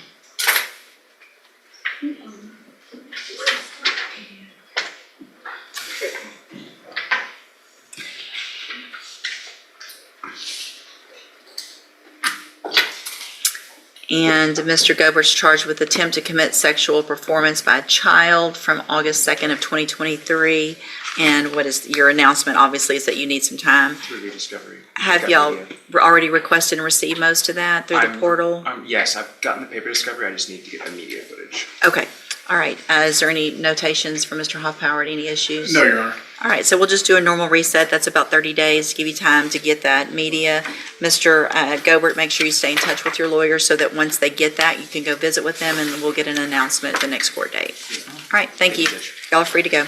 And Mr. Gobert's charged with attempt to commit sexual performance by a child from August 2nd of 2023. And what is your announcement, obviously, is that you need some time. Review discovery. Have y'all already requested and received most of that through the portal? Yes, I've gotten the paper discovery, I just need to get the media footage. Okay, all right. Is there any notations from Mr. Hoffpower, any issues? No, Your Honor. All right, so we'll just do a normal reset. That's about 30 days, to give you time to get that media. Mr. Gobert, make sure you stay in touch with your lawyer so that once they get that, you can go visit with them and we'll get an announcement at the next court date. All right, thank you. Y'all are free to go.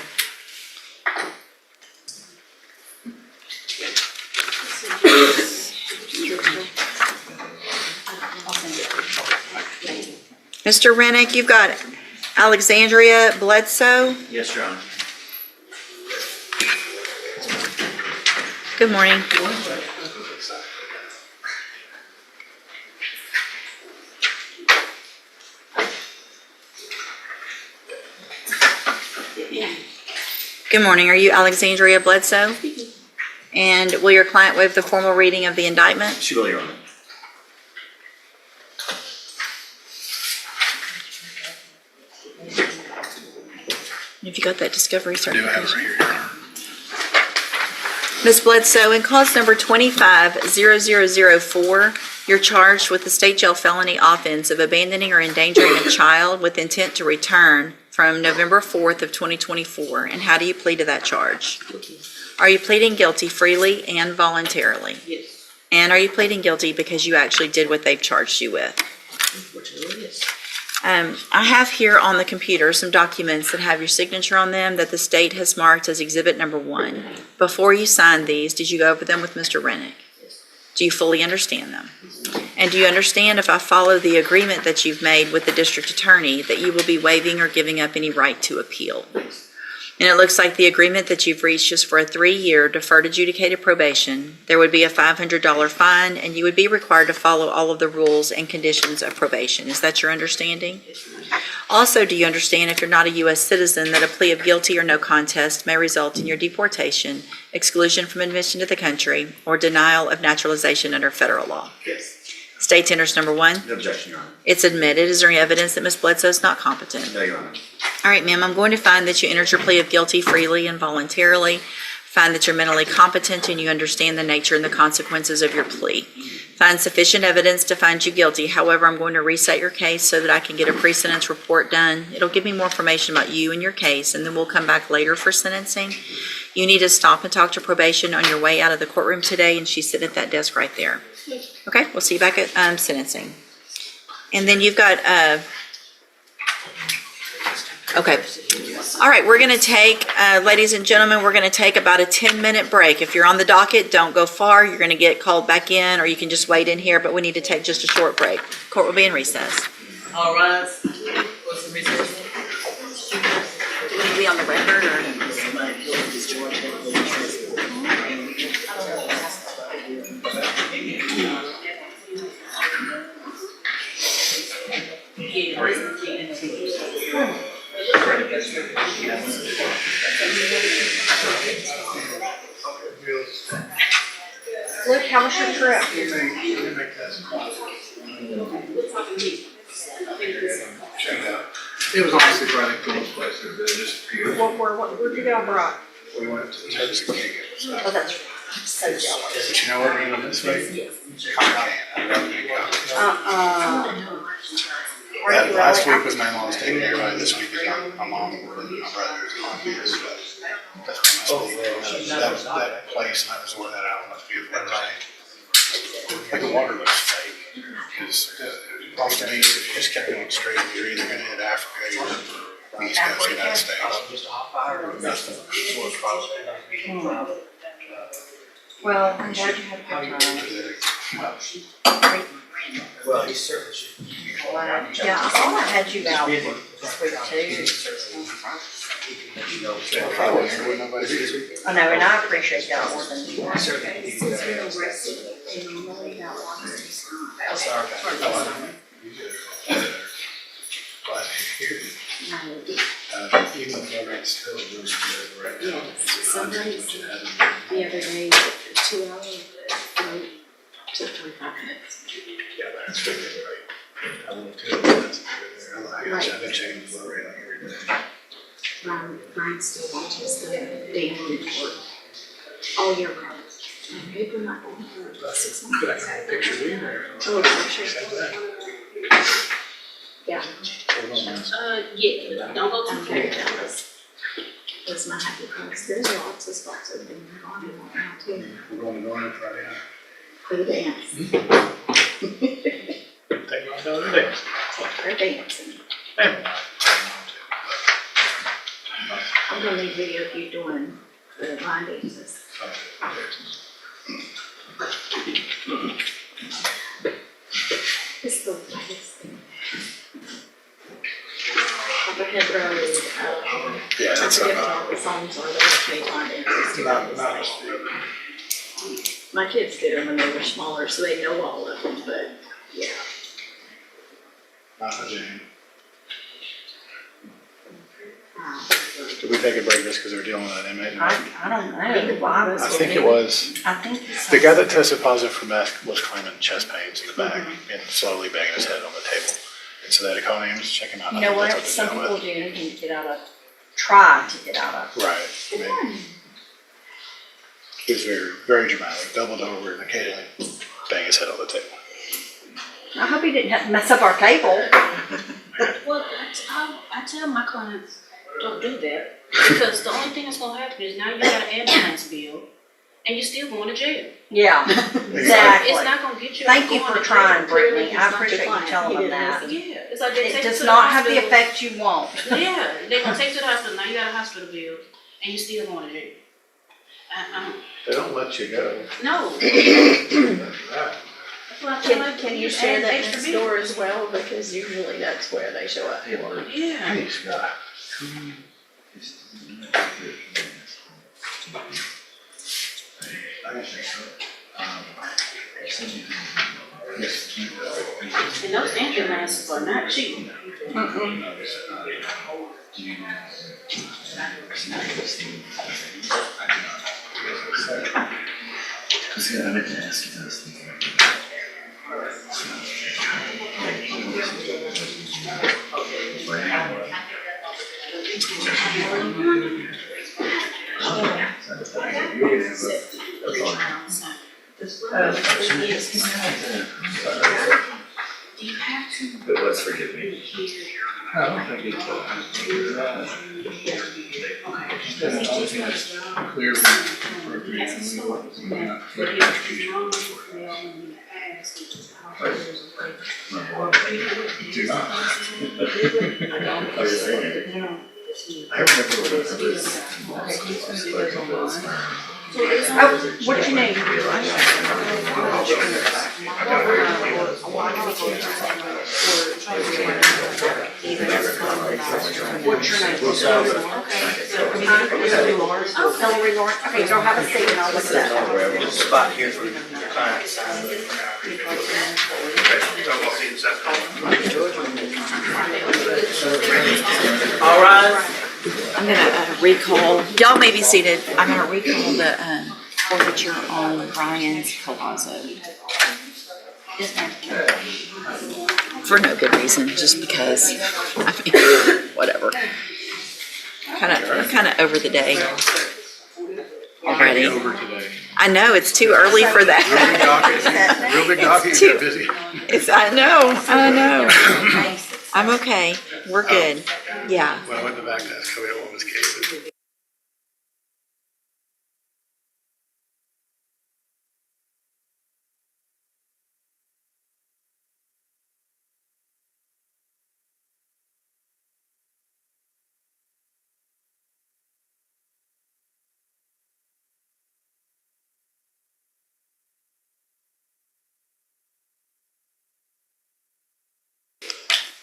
Mr. Rennick, you've got Alexandria Bledsoe. Yes, Your Honor. Good morning. Good morning. Are you Alexandria Bledsoe? And will your client waive the formal reading of the indictment? She will, Your Honor. Have you got that discovery I do have it certification? right here, Your Honor. Ms. Bledsoe, in cause number 250004, you're charged with the state jail felony offense of abandoning or endangering a child with intent to return from November 4th of 2024. And how do you plead to that charge? Are you pleading guilty freely and voluntarily? Yes. And are you pleading guilty because you actually did what they've charged you with? Unfortunately, yes. I have here on the computer some documents that have your signature on them that the state has marked as exhibit number 1. Before you signed these, did you go over them with Mr. Rennick? Do you fully understand them? And do you understand, if I follow the agreement that you've made with the district attorney, that you will be waiving or giving up any right to appeal? And it looks like the agreement that you've reached is for a 3-year deferred adjudicated probation. There would be a $500 fine, and you would be required to follow all of the rules and conditions of probation. Is that your understanding? Also, do you understand, if you're not a U.S. citizen, that a plea of guilty or no contest may result in your deportation, exclusion from admission to the country, or denial of naturalization under federal law? Yes. State tenders number 1. No objection, Your Honor. It's admitted. Is there any evidence that Ms. Bledsoe is not competent? No, Your Honor. All right, ma'am, I'm going to find that you entered your plea of guilty freely and voluntarily, find that you're mentally competent and you understand the nature and the consequences of your plea. Find sufficient evidence to find you guilty. However, I'm going to reset your case so that I can get a pre-sentence report done. It'll give me more information about you and your case, and then we'll come back later for sentencing. You need to stop and talk to probation on your way out of the courtroom today, and she's sitting at that desk right there. Okay, we'll see you back at sentencing. And then you've got, okay. All right, we're going to take, ladies and gentlemen, we're going to take about a 10-minute break. If you're on the docket, don't go far. You're going to get called back in, or you can just wait in here, but we need to take just a short break. Court will be in recess. All rise. What's the recess? Do we need to be on the record, or? Look, how was your trip? It was honestly probably the coolest place I've been, just beautiful. Where'd you go, Brock? We went to Texas and King. Oh, that's right. I'm so jealous. But you know what, being on this way? Yes. Last week was my in-laws taking care of it. This week is my mom and my brother's on here. So that's where my school that place, and I was working that out. Must be a good night. Like the water looks fake. Because most of these, if you just kept going straight, you're either going to hit Africa or the East Coast of the United States. Nothing. Well, I'm glad you had a good time. Well, he certainly should. Yeah, I thought I had you out this week too. I know, and I appreciate that more than you. Even though Florida still rules the right now. Some days, the other day, 2 hours, took 45 minutes. Yeah, that's really right. I went to it. I've been checking Florida every day. Brian still watches the daily report all year round. And people not going for 6 months. But I got a picture of you there. Oh, for sure. Yeah. Yeah, don't go too far. That's my happy place. There's lots of spots that have been on it right now too. We're going to go on Friday night. For the dance. Take my daughter to dance. Take her dancing. I'm gonna need video of you doing the line dances. It's the lightest thing. Upper Head Road, Yeah, I forget what all the songs are, they make line dances too. Not My kids did them when they were smaller, so they know all of them, but yeah. a Jane. Did we take a break just because we're dealing with an inmate? I don't know. Why was I think it was, I think it's. the guy that tested positive for meth was claiming chest pains in the back and slowly banging his head on the table. And so they had to call him to check him out. You know what, some people do anything to get out of, try to get out of. Right. I mean, he was very, very dramatic, doubled over and occasionally bang his head on the table. I hope he didn't have to mess up our table. Well, I tell my clients, don't do that, because the only thing that's gonna happen is now you got an ambulance bill, and you're still going to jail. Yeah, exactly. It's not gonna get you. Thank you going for to trying, jail. Brittany. I appreciate you telling them that. Yeah, it's like they It take you does to not the have the hospital. effect you want. Yeah, they're gonna take you to the hospital, now you got a hospital bill, and you're still going to jail. They don't let you go. No. Can you share that next door as well, because usually that's where they show up. Yeah. Hey, Scott. And those ambulances are not cheap. I meant to ask you this. Do you have to? But let's forgive me. I don't think it's Clear. I remember when I was. What's your name? Hillary Lawrence. Okay, so have a seat and I'll look at that. There's a spot here for your clients. All right. I'm gonna recall, y'all may be seated, I'm gonna recall the forfeiture on Brian's Palazzo. For no good reason, just because, I mean, whatever. Kinda over the day already. Over today. I know, it's too early for that. Real big docket, you're busy. I know. I'm okay, we're good, yeah. When I went to the back desk, we had one of his cases.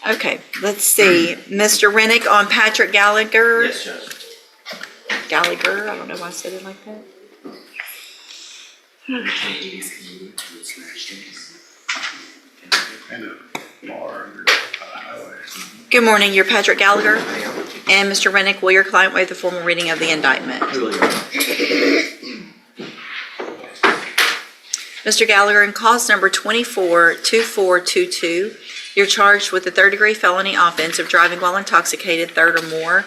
Okay, let's see. Mr. Rennick on Patrick Gallagher. Yes, Judge. Gallagher, I don't know why I said it like that. Good morning, you're Patrick Gallagher. And Mr. Rennick, will your client waive the formal reading of the indictment? Mr. Gallagher, in cause number 242422, you're charged with the third-degree felony offense of driving while intoxicated, third or more,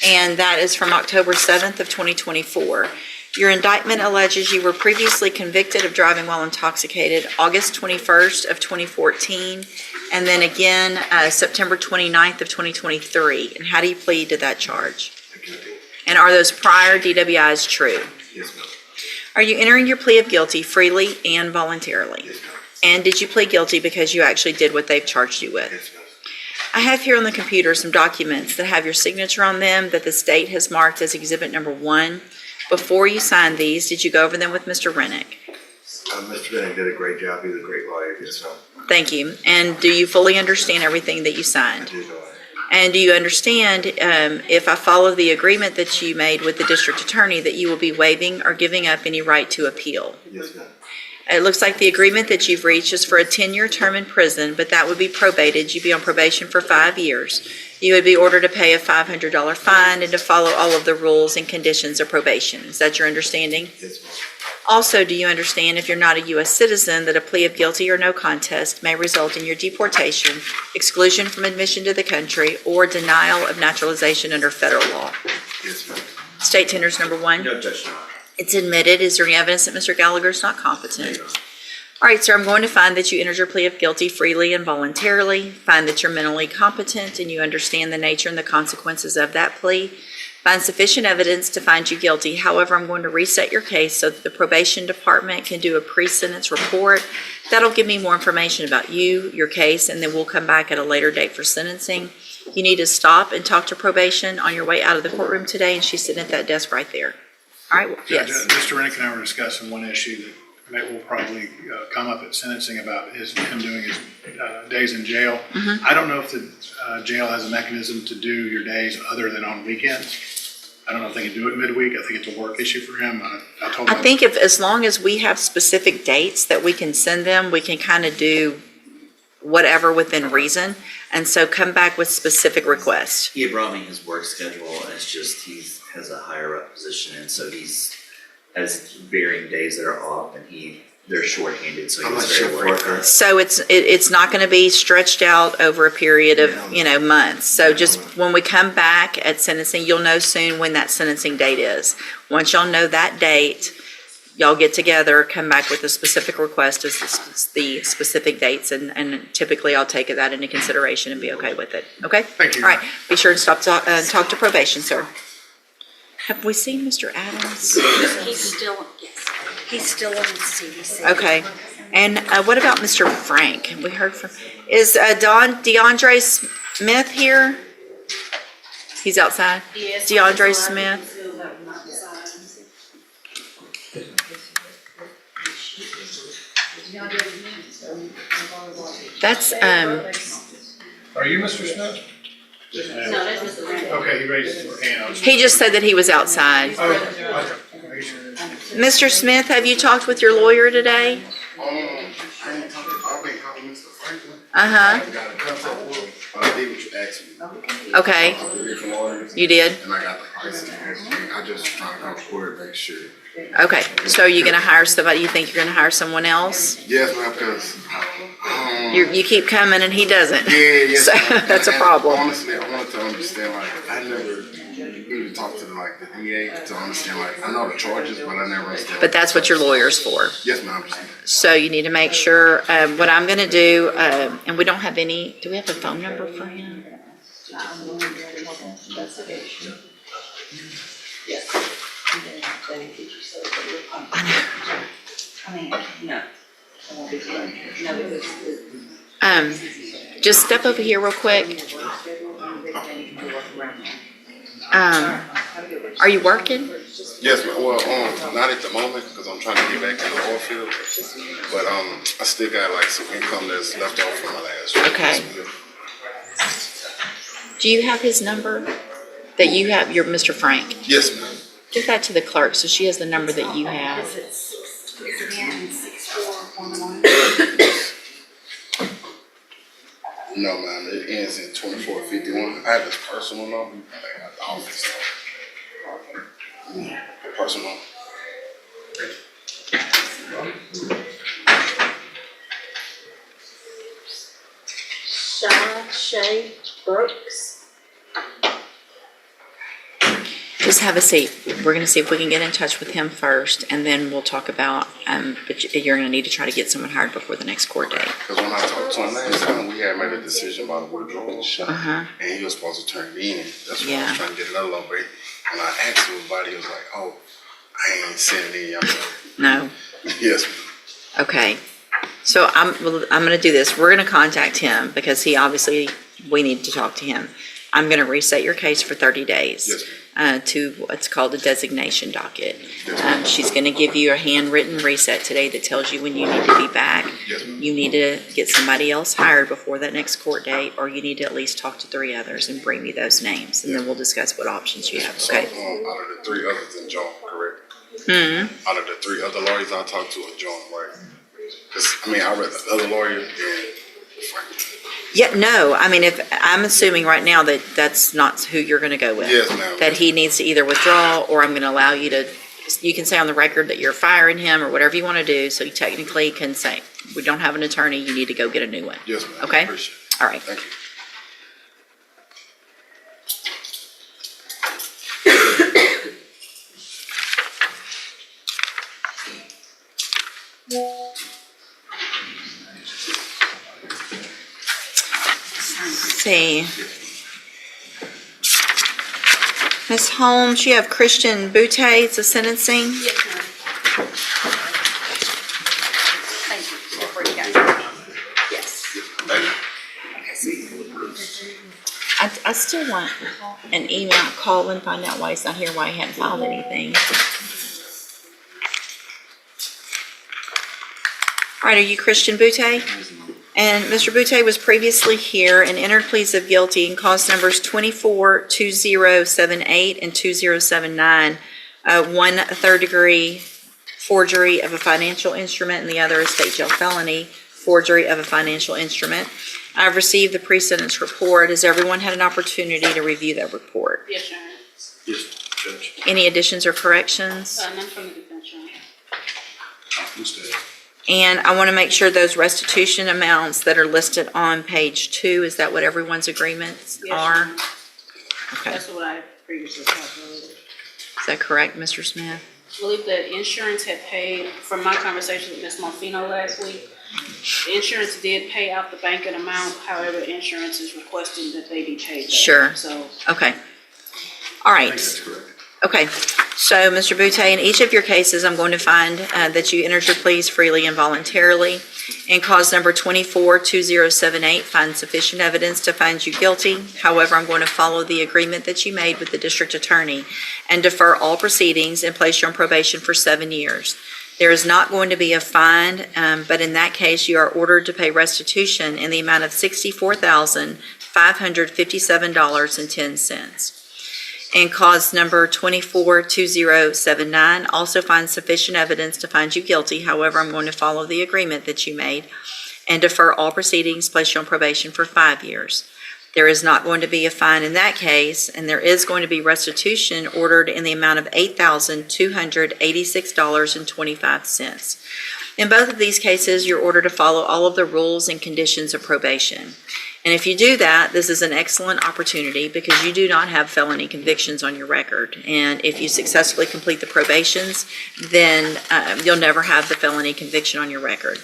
and that is from October 7th of 2024. Your indictment alleges you were previously convicted of driving while intoxicated August 21st of 2014, and then again September 29th of 2023. And how do you plead to that charge? And are those prior DWIs true? Yes, ma'am. Are you entering your plea of guilty freely and voluntarily? Yes, ma'am. And did you plead guilty because you actually did what they've charged you with? Yes, ma'am. I have here on the computer some documents that have your signature on them that the state has marked as exhibit number 1. Before you signed these, did you go over them with Mr. Rennick? Mr. Benton did a great job. He was a great lawyer. Yes, ma'am. Thank you. And do you fully understand everything that you signed? I do know that. And do you understand, if I follow the agreement that you made with the district attorney, that you will be waiving or giving up any right to appeal? Yes, ma'am. It looks like the agreement that you've reached is for a 10-year term in prison, but that would be probated. You'd be on probation for 5 years. You would be ordered to pay a $500 fine and to follow all of the rules and conditions of probation. Is that your understanding? Yes, ma'am. Also, do you understand, if you're not a U.S. citizen, that a plea of guilty or no contest may result in your deportation, exclusion from admission to the country, or denial of naturalization under federal law? Yes, ma'am. State tenders number 1. No, Judge, no. It's admitted. Is there any evidence that Mr. Gallagher is not competent? All right, sir, I'm going to find that you entered your plea of guilty freely and voluntarily, find that you're mentally competent and you understand the nature and the consequences of that plea, find sufficient evidence to find you guilty. However, I'm going to reset your case so that the probation department can do a pre-sentence report. That'll give me more information about you, your case, and then we'll come back at a later date for sentencing. You need to stop and talk to probation on your way out of the courtroom today, and she's sitting at that desk right there. All right, Judge, yes. Mr. Rennick and I were discussing one issue that will probably come up at sentencing about him doing his days in jail. Mm-hmm. I don't know if the jail has a mechanism to do your days other than on weekends. I don't know if they can do it midweek. I think it's a work issue for him. I told him. I think as long as we have specific dates that we can send them, we can kind of do whatever within reason. And so come back with specific requests. He brought me his work schedule, and it's just he has a higher up position, and so he's has varying days that are off, and they're shorthanded, so I'm he's not very sure worried for about it. So it's not going to be stretched out over a period of, months. So just when we come back at sentencing, you'll know soon when that sentencing date is. Once y'all know that date, y'all get together, come back with a specific request as the specific dates, and typically I'll take that into consideration and be okay with it. Okay? Thank you. All right. Be sure to talk to probation, sir. Have we seen Mr. Adams? He's still, yes, he's still on the CDC. Okay. And what about Mr. Frank? We heard from, is DeAndre Smith here? He's outside? Yes. DeAndre Smith? That's, Are you Mr. Smith? No, that's Mr. Randolph. Okay, he raised his hand. he just said that he was outside. Okay. Are you sure? Mr. Smith, have you talked with your lawyer today? I ain't talking, I've been calling Mr. Franklin. Uh-huh. I got a contact with him, but I did what you asked me. Okay. I was looking for lawyers. You did? And I got the prices and everything. I just trying to come forward and make sure. Okay. So are you going to hire somebody? You think you're going to hire someone else? Yes, ma'am, because. You keep coming and he doesn't. Yeah, yes. So ma'am. that's a And problem. Honestly, I wanted to understand, like, I never really talked to the DA to understand, like, I know the charges, but I never understand. But that's what your lawyer's for. Yes, ma'am. So you need to make sure, what I'm going to do, and we don't have any, do we have a phone number for him? Just step over here real quick. Are you working? Yes, ma'am. Well, not at the moment because I'm trying to get back in the oil field. But I still got like some income that's left over from my last job. Okay. Do you have his number? That you have, your Mr. Frank? Yes, ma'am. Give that to the clerk, so she has the number that you have. Is it 6411? No, ma'am, it ends in 2451. I have his personal number, at the office. Personal. Shay Brooks. Just have a seat. We're gonna see if we can get in touch with him first, and then we'll talk about, but you're gonna need to try to get someone hired before the next court date. Because when I talked to him last time, we had made a decision about a withdrawal shot, Uh-huh. and he was supposed to turn it in. That's why I Yeah. was trying to get another loan. But when I asked him about it, he was like, "Oh, I ain't sending it in." I'm like, No? yes, Okay. So I'm gonna do this. We're gonna contact him because he obviously, we need to talk to him. I'm gonna reset your case for 30 days. Yes, To what's called a designation docket. She's gonna give you a handwritten reset today that tells you when you need to be back. Yes, ma'am. You need to get somebody else hired before that next court date, or you need to at least talk to 3 others and bring me those names, and then we'll discuss what options you have, So, okay? out of the 3 others in John, correct? Hmm. Out of the 3 other lawyers I talked to in John, right? Because, I mean, I read the other lawyer and Frank. Yeah, no, I mean, I'm assuming right now that that's not who you're gonna go with. Yes, ma'am. That he needs to either withdraw, or I'm gonna allow you to, you can say on the record that you're firing him, or whatever you wanna do, so you technically can say, we don't have an attorney, you need to go get a new one. Yes, ma'am. Okay? Appreciate it. All right. Thank you. Let's see. Ms. Holmes, you have Christian Bouty, it's a sentencing. Yes, ma'am. Thank you. Before you go. Yes. I still want an email, call and find out why he's not here, why he hadn't filed anything. All right, are you Christian Bouty? And Mr. Bouty was previously here and entered pleas of guilty in cause numbers 24-2078 and 2079. One third-degree forgery of a financial instrument, and the other is state jail felony, forgery of a financial instrument. I've received the pre-sentence report. Has everyone had an opportunity to review that report? Yes, Your Honor. Yes, Judge. Any additions or corrections? None from the defense, Your Honor. Understood. And I want to make sure those restitution amounts that are listed on page 2, is that what everyone's agreements Yes, are? Your Honor. Okay, That's what I previously calculated. is that correct, Mr. Smith? I believe that insurance had paid, from my conversation with Ms. Monfino last week, the insurance did pay out the bank an amount, however, insurance is requesting that they be paid back. Sure. So, Okay. All right. That's correct. Okay, so Mr. Bouty, in each of your cases, I'm going to find that you entered your pleas freely and voluntarily. In cause number 24-2078, find sufficient evidence to find you guilty. However, I'm going to follow the agreement that you made with the district attorney and defer all proceedings and place you on probation for 7 years. There is not going to be a fine, but in that case, you are ordered to pay restitution in the amount of $64,557.10. And cause number 24-2079, also find sufficient evidence to find you guilty. However, I'm going to follow the agreement that you made and defer all proceedings, place you on probation for 5 years. There is not going to be a fine in that case, and there is going to be restitution ordered in the amount of $8,286.25. In both of these cases, you're ordered to follow all of the rules and conditions of probation. And if you do that, this is an excellent opportunity because you do not have felony convictions on your record. And if you successfully complete the probations, then you'll never have the felony conviction on your record.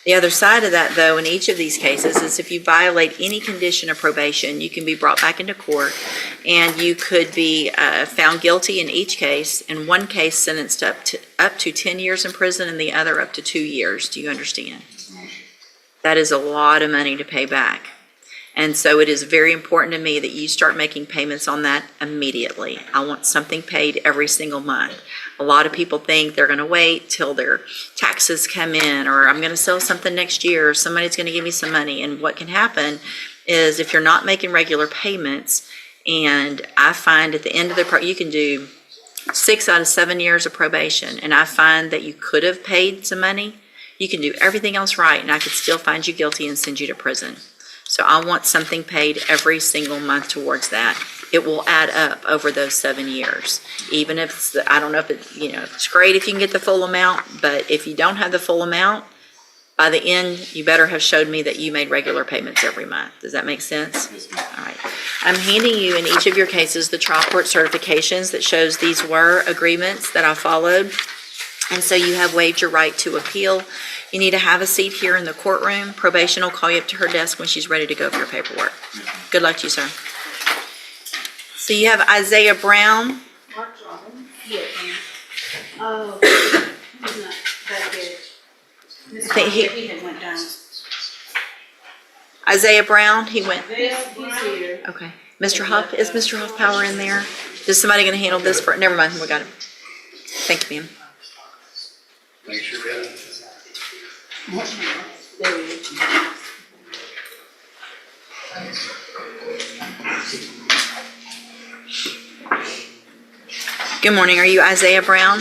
The other side of that, though, in each of these cases is if you violate any condition of probation, you can be brought back into court and you could be found guilty in each case, in one case sentenced up to 10 years in prison and the other up to 2 years. Do you understand? That is a lot of money to pay back. And so it is very important to me that you start making payments on that immediately. I want something paid every single month. A lot of people think they're going to wait till their taxes come in, or I'm going to sell something next year, or somebody's going to give me some money. And what can happen is if you're not making regular payments, and I find at the end of you can do 6 out of 7 years of probation, and I find that you could have paid some money, you can do everything else right, and I could still find you guilty and send you to prison. So I want something paid every single month towards that. It will add up over those 7 years. Even if it's, I don't know if it's great if you can get the full amount, but if you don't have the full amount, by the end, you better have showed me that you made regular payments every month. Does that make sense? Yes, ma'am. All right. I'm handing you in each of your cases the trial court certifications that shows these were agreements that I followed. And so you have waived your right to appeal. You need to have a seat here in the courtroom. Probation will call you up to her desk when she's ready to go for your paperwork. Good luck to you, sir. So you have Isaiah Brown. Yeah, oh, he's not back there. He had went down. Isaiah Brown, he went. He's here. Okay. Mr. Huff, is Mr. Huff Power in there? Is somebody gonna handle this for, never mind, we got it. Thank you, ma'am. Make sure we have There he is. Good morning, are you Isaiah Brown?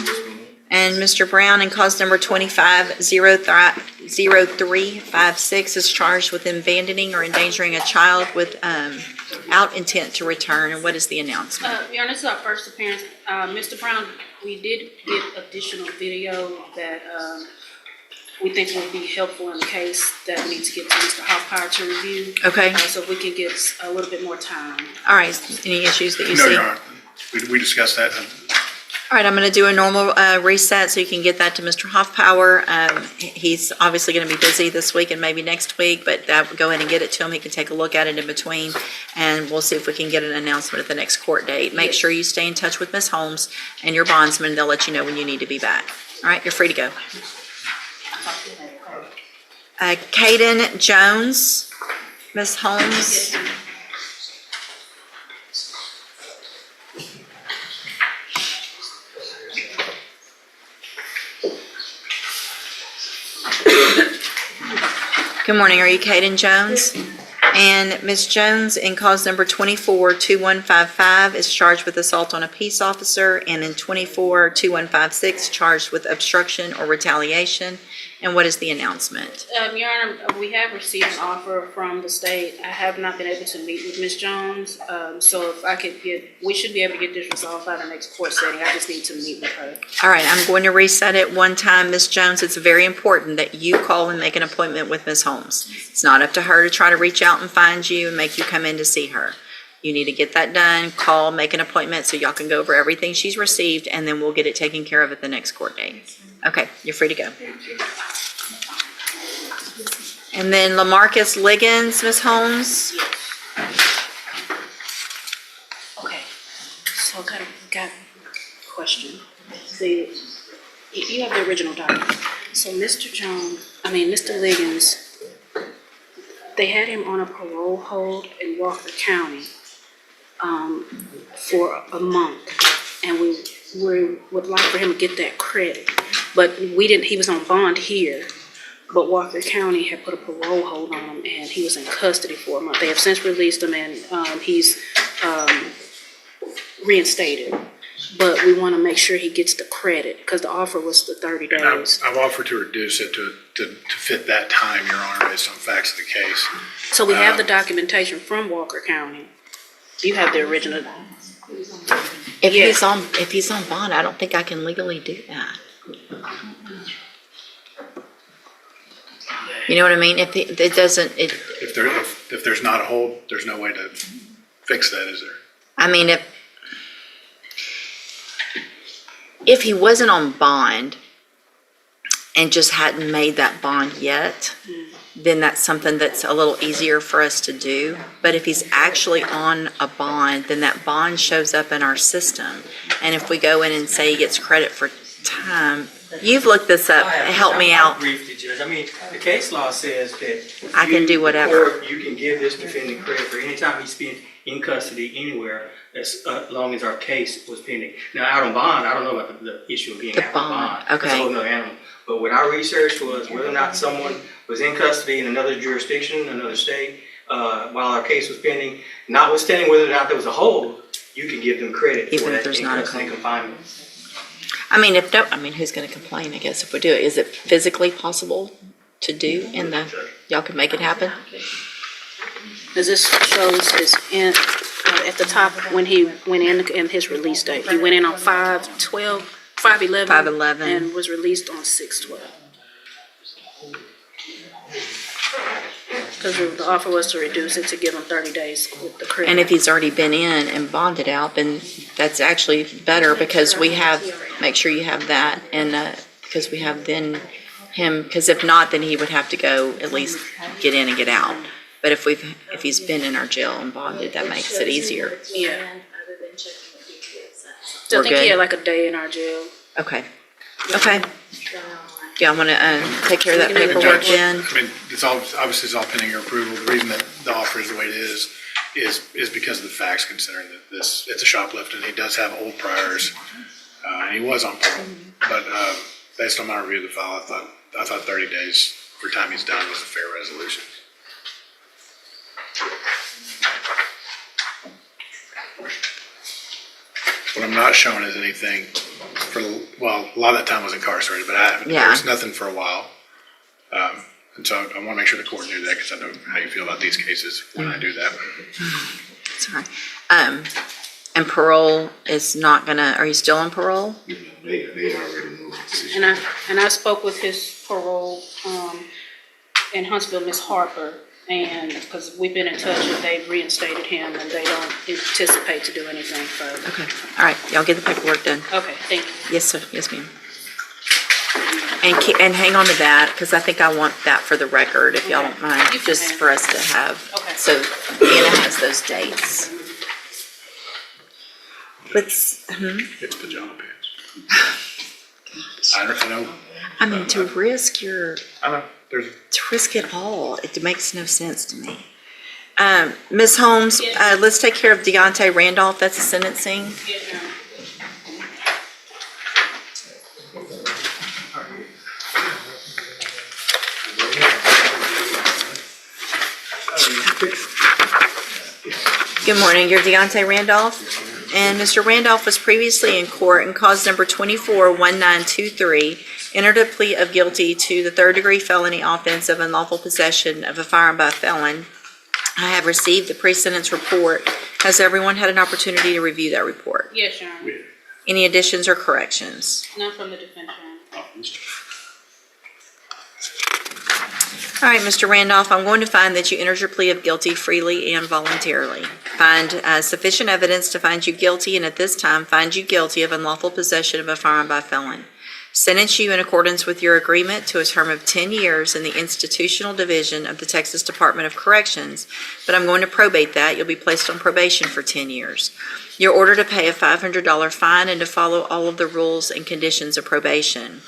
And Mr. Brown, in cause number 250356 is charged with abandoning or endangering a child without intent to return. And what is the announcement? Your Honor, this is our first appearance. Mr. Brown, we did get additional video that we think will be helpful in the case that we need to get to Mr. Hoffpower to review. Okay. So if we can get a little bit more time. All right, any issues that you No, see? Your Honor. We discussed that. All right, I'm going to do a normal reset so you can get that to Mr. Hoffpower. He's obviously going to be busy this week and maybe next week, but go ahead and get it to him. He can take a look at it in between, and we'll see if we can get an announcement at the next court date. Make sure you stay in touch with Ms. Holmes and your bondsman. They'll let you know when you need to be back. All right, you're free to go. Kaden Jones, Ms. Holmes. Good morning, are you Kaden Jones? And Ms. Jones, in cause number 242155, is charged with assault on a peace officer, and in 242156, charged with obstruction or retaliation. And what is the announcement? Your Honor, we have received an offer from the state. I have not been able to meet with Ms. Jones. So if I could we should be able to get this resolved by the next court setting. I just need to meet with her. All right, I'm going to reset it one time. Ms. Jones, it's very important that you call and make an appointment with Ms. Holmes. It's not up to her to try to reach out and find you and make you come in to see her. You need to get that done, call, make an appointment so y'all can go over everything she's received, and then we'll get it taken care of at the next court date. Okay, you're free to go. And then LaMarcus Ligins, Ms. Holmes. Okay, so got a question. You have the original document. So Mr. Ligins, they had him on a parole hold in Walker County for a month, and we would like for him to get that credit, but we didn't. He was on bond here, but Walker County had put a parole hold on him, and he was in custody for a month. They have since released him, and he's reinstated. But we want to make sure he gets the credit, because the offer was the 30 days. I've offered to reduce it to fit that time, Your Honor, based on facts of the case. So we have the documentation from Walker County. You have the original. If he's on bond, I don't think I can legally do that. You know what I mean? If there's not a hold, there's no way to fix that, is there? I mean, if he wasn't on bond and just hadn't made that bond yet, then that's something that's a little easier for us to do. But if he's actually on a bond, then that bond shows up in our system. And if we go in and say he gets credit for time, you've looked this up, help me out. Briefly, Judge. I mean, the case law says that I can do whatever. You can give this defendant credit for any time he's spent in custody anywhere, as long as our case was pending. Now, out on bond, I don't know about the issue of being out on bond. Okay. That's a whole nother animal. But what our research was whether or not someone was in custody in another jurisdiction, another state, while our case was pending. Notwithstanding whether or not there was a hold, you can give them credit Even for if that there's not a in-custody hold. confinement. Who's gonna complain, I guess, if we do it? Is it physically possible to do y'all can make it happen? As this shows is in, at the top, when he went in his release date. He went in on 5/12, 5/11. 5/11. And was released on 6/12. Because the offer was to reduce it to give him 30 days with the credit. And if he's already been in and bonded out, then that's actually better because we have, make sure you have that and, because we have then him, because if not, then he would have to go at least get in and get out. But if he's been in our jail and bonded, that makes it easier. Yeah. So We're I think he good? had like a day in our jail. Okay. Yeah, I want to take care of that paperwork then. I mean, obviously it's all pending your approval. The reason that the offer is the way it is because of the facts, considering that it's a shoplifting. He does have old priors, and he was on parole. But based on my review of the file, I thought 30 days for time he's done was a fair resolution. What I'm not showing is anything for, well, a lot of that time was incarcerated, but there was nothing for a while. And so I want to make sure the court knew that because I know how you feel about these cases when I do that. Sorry. And parole is not gonna, are you still on parole? They already moved the decision. And I spoke with his parole, in Huntsville, Miss Harper, and, because we've been in touch and they've reinstated him and they don't anticipate to do anything further. Okay, all right, y'all get the paperwork done. Okay, thank you. Yes, sir, yes, ma'am. And hang on to that, because I think I want that for the record, if y'all don't mind, just for us to have. Okay. So Anna has those dates. It's pajama pants. I know. I mean, to risk your, I know. to risk it all, it makes no sense to me. Ms. Holmes, let's take care of Deonte Randolph, that's a sentencing. Good morning, you're Deonte Randolph? And Mr. Randolph was previously in court and cause number 241923, entered a plea of guilty to the third-degree felony offense of unlawful possession of a firearm by a felon. I have received the pre-sentence report. Has everyone had an opportunity to review that report? Yes, Your Honor. Any additions or corrections? None from the defense, Your Honor. All right, Mr. Randolph, I'm going to find that you entered your plea of guilty freely and voluntarily. Find sufficient evidence to find you guilty, and at this time, find you guilty of unlawful possession of a firearm by a felon. Sentence you in accordance with your agreement to a term of 10 years in the institutional division of the Texas Department of Corrections, but I'm going to probate that. You'll be placed on probation for 10 years. You're ordered to pay a $500 fine and to follow all of the rules and conditions of probation.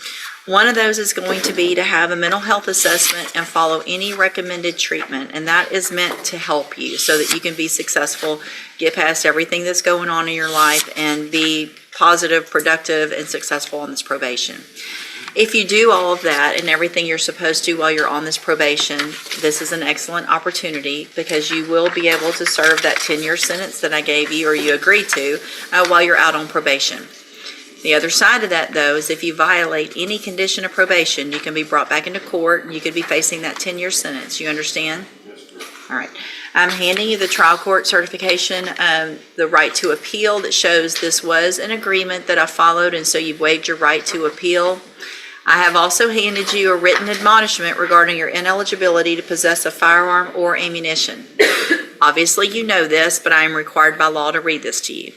One of those is going to be to have a mental health assessment and follow any recommended treatment, and that is meant to help you so that you can be successful, get past everything that's going on in your life, and be positive, productive, and successful on this probation. If you do all of that and everything you're supposed to while you're on this probation, this is an excellent opportunity because you will be able to serve that 10-year sentence that I gave you or you agreed to while you're out on probation. The other side of that, though, is if you violate any condition of probation, you can be brought back into court and you could be facing that 10-year sentence. You understand? All right. I'm handing you the trial court certification, the right to appeal that shows this was an agreement that I followed, and so you've waived your right to appeal. I have also handed you a written admonishment regarding your ineligibility to possess a firearm or ammunition. Obviously, you know this, but I am required by law to read this to you.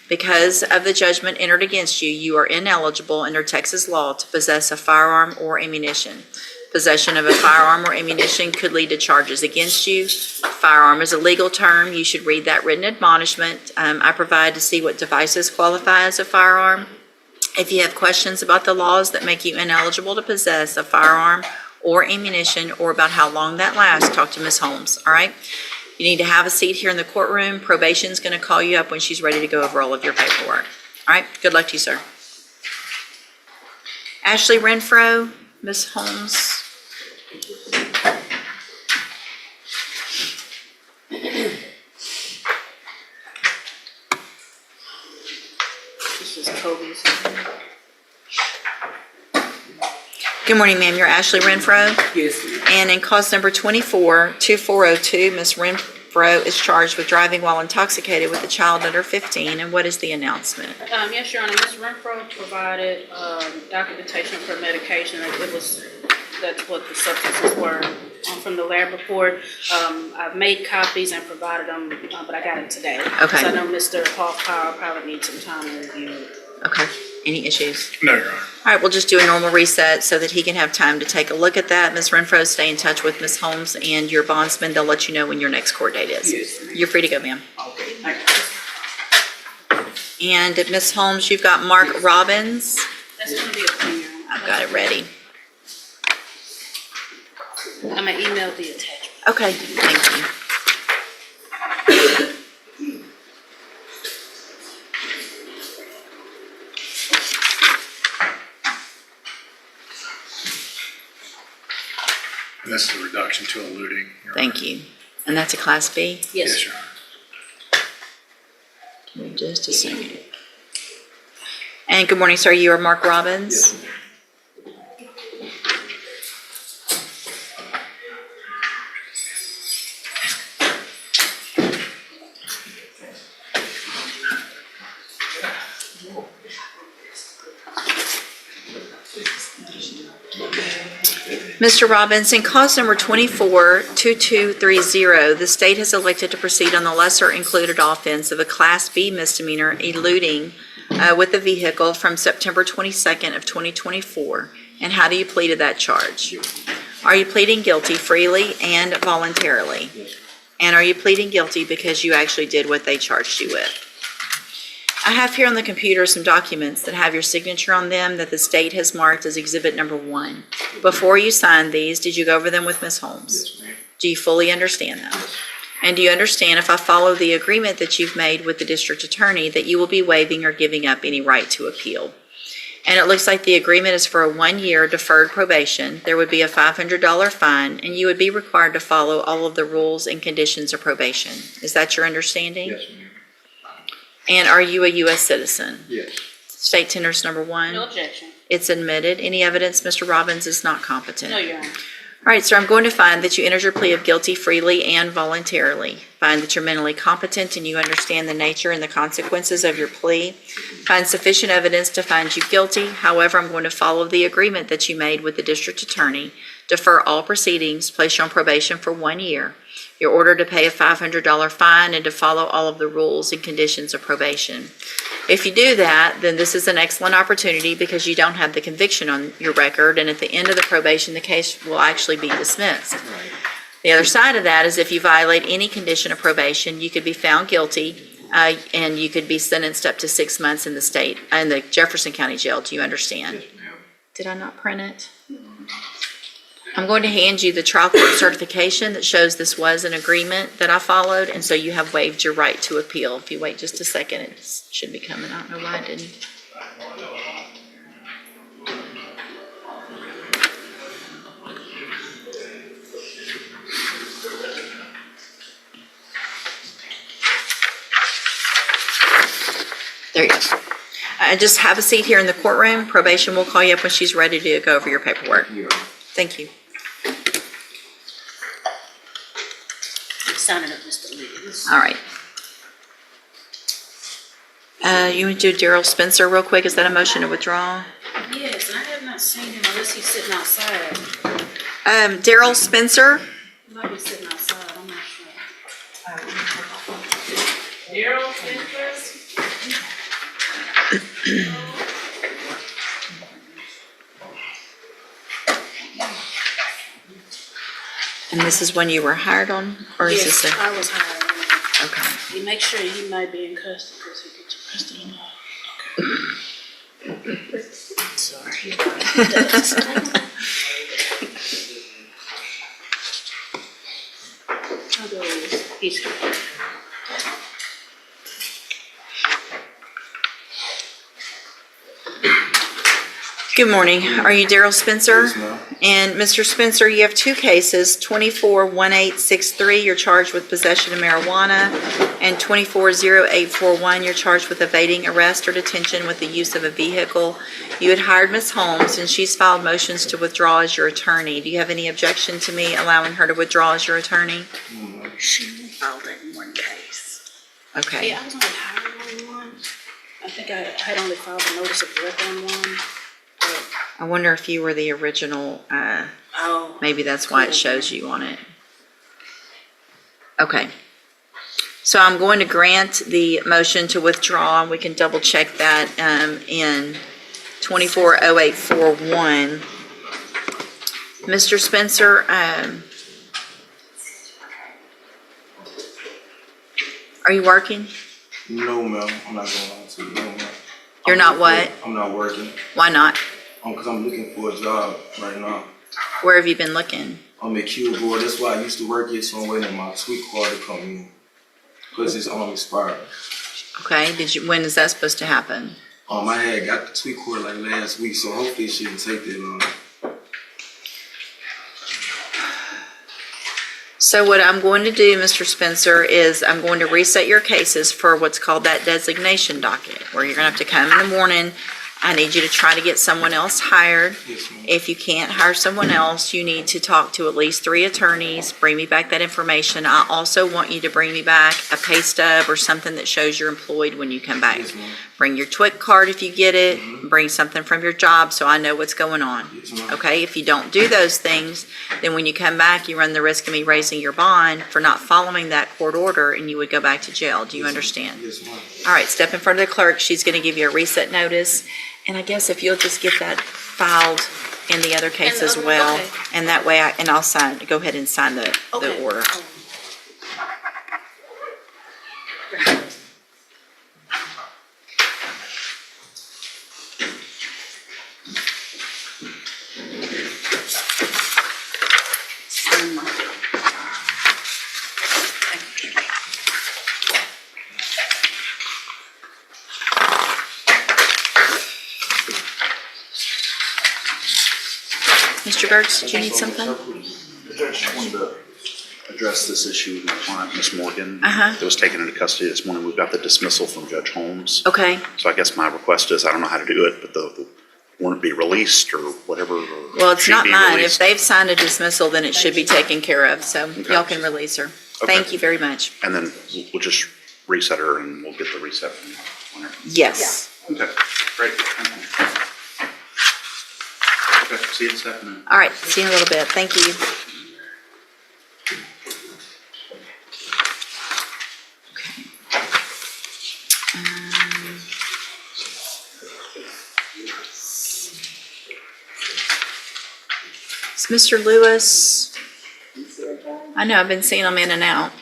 Because of the judgment entered against you, you are ineligible under Texas law to possess a firearm or ammunition. Possession of a firearm or ammunition could lead to charges against you. Firearm is a legal term. You should read that written admonishment I provide to see what devices qualify as a firearm. If you have questions about the laws that make you ineligible to possess a firearm or ammunition or about how long that lasts, talk to Ms. Holmes, all right? You need to have a seat here in the courtroom. Probation's going to call you up when she's ready to go over all of your paperwork. All right, good luck to you, sir. Ashley Renfro, Ms. Holmes. Good morning, ma'am. You're Ashley Renfro. Yes, ma'am. And in cause number 24-2402, Ms. Renfro is charged with driving while intoxicated with a child under 15. And what is the announcement? Yes, Your Honor, Ms. Renfro provided, documentation for medication, that's what the substances were, from the lab report. I've made copies and provided them, but I got it today. Okay. So I know Mr. Hoffpauir probably needs some time to review it. Okay. Any issues? No, Your Honor. All right, we'll just do a normal reset so that he can have time to take a look at that. Ms. Renfro, stay in touch with Ms. Holmes and your bondsman. They'll let you know when your next court date is. Yes, ma'am. You're free to go, ma'am. Okay, thank you. And Ms. Holmes, you've got Mark Robbins. That's gonna be a plea, Your Honor. I've got it ready. I'm gonna email the attachment. Okay, thank you. And this is a reduction to eluding. Your Thank you. And that's a Class B? Honor. Yes, Your Honor. Give me just a second. And good morning, sir. You are Mark Robbins? Yes, Mr. Robbins, in cause number 24-2230, the state has elected to proceed on the lesser included offense of a Class B misdemeanor eluding with a vehicle from September 22nd of 2024. And how do you plead to that charge? Are you pleading guilty freely and voluntarily? And are you pleading guilty because you actually did what they charged you with? I have here on the computer some documents that have your signature on them that the state has marked as exhibit number 1. Before you signed these, did you go over them with Ms. Holmes? yes, ma'am. Do you fully understand them? And do you understand, if I follow the agreement that you've made with the district attorney, that you will be waiving or giving up any right to appeal? And it looks like the agreement is for a 1-year deferred probation. There would be a $500 fine, and you would be required to follow all of the rules and conditions of probation. Is that your understanding? Yes, ma'am. And are you a U.S. citizen? Yes. State tenders number 1. No objection. It's admitted. Any evidence Mr. Robbins is not competent? No, Your Honor. All right, sir, I'm going to find that you entered your plea of guilty freely and voluntarily. Find that you're mentally competent and you understand the nature and the consequences of your plea. Find sufficient evidence to find you guilty. However, I'm going to follow the agreement that you made with the district attorney, defer all proceedings, place you on probation for 1 year. You're ordered to pay a $500 fine and to follow all of the rules and conditions of probation. If you do that, then this is an excellent opportunity because you don't have the conviction on your record, and at the end of the probation, the case will actually be dismissed. The other side of that is if you violate any condition of probation, you could be found guilty, and you could be sentenced up to 6 months in the Jefferson County Jail. Do you understand? Yes, ma'am. Did I not print it? I'm going to hand you the trial court certification that shows this was an agreement that I followed, and so you have waived your right to appeal. If you wait just a second, it should be coming. I don't know why it didn't. There you go. Just have a seat here in the courtroom. Probation will call you up when she's ready to go over your paperwork. Thank you. Signing up, Mr. Ligins. All right. You want to do Daryl Spencer real quick? Is that a motion to withdraw? Yes, I have not seen him unless he's sitting outside. Daryl Spencer? He might be sitting outside, I'm not sure. Daryl Spencer? And this is when you were hired on, or is Yes, this a? I was hired. Okay. You make sure he might be in custody because he gets arrested. Sorry. How goes? He's here. Good morning. Are you Daryl Spencer? Yes, ma'am. And Mr. Spencer, you have two cases, 241863, you're charged with possession of marijuana, and 240841, you're charged with evading arrest or detention with the use of a vehicle. You had hired Ms. Holmes, and she's filed motions to withdraw as your attorney. Do you have any objection to me allowing her to withdraw as your attorney? She filed it in one case. Okay. Yeah, I was only hired on one. I think I had only filed a notice of direct on one. I wonder if you were the original, Oh. maybe that's why it shows you on it. Okay. So I'm going to grant the motion to withdraw, and we can double check that in 240841. Mr. Spencer, are you working? No, ma'am, I'm not gonna lie to you, no, ma'am. You're not what? I'm not working, Why not? cause I'm looking for a job right now. Where have you been looking? I'm at Q board, that's why I used to work here, so I'm waiting on my tweet card to come in. Cause it's on expired. Okay, when is that supposed to happen? I had got the tweet card like last week, so hopefully it shouldn't take that long. So what I'm going to do, Mr. Spencer, is I'm going to reset your cases for what's called that designation docket, where you're gonna have to come in the morning. I need you to try to get someone else hired. Yes, ma'am. If you can't hire someone else, you need to talk to at least 3 attorneys, bring me back that information. I also want you to bring me back a pay stub or something that shows you're employed when you come back. Yes, ma'am. Bring your TWIC card if you get it, bring something from your job so I know what's going on. Yes, ma'am. Okay, if you don't do those things, then when you come back, you run the risk of me raising your bond for not following that court order, and you would go back to jail. Do you understand? Yes, ma'am. All right, step in front of the clerk. She's gonna give you a reset notice. And I guess if you'll just get that filed in the other case as well. Okay. And that way I'll sign, go ahead and sign the Okay. order. Mr. Burks, did you need something? I just wanted to address this issue with my client, Ms. Morgan. Uh-huh. That was taken into custody this morning. We've got the dismissal from Judge Holmes. Okay. So I guess my request is, I don't know how to do it, but the warrant be released or whatever. or Well, it's she not be mine. If released. they've signed a dismissal, then it should be taken care of. So y'all can release her. Okay. Thank you very much. And then we'll just reset her and we'll get the reset from whenever. Yes. Okay, great. Thank you. Okay, see you this afternoon. All right, see you in a little bit. Thank you. Is Mr. Lewis? I know, I've been seeing him in and out.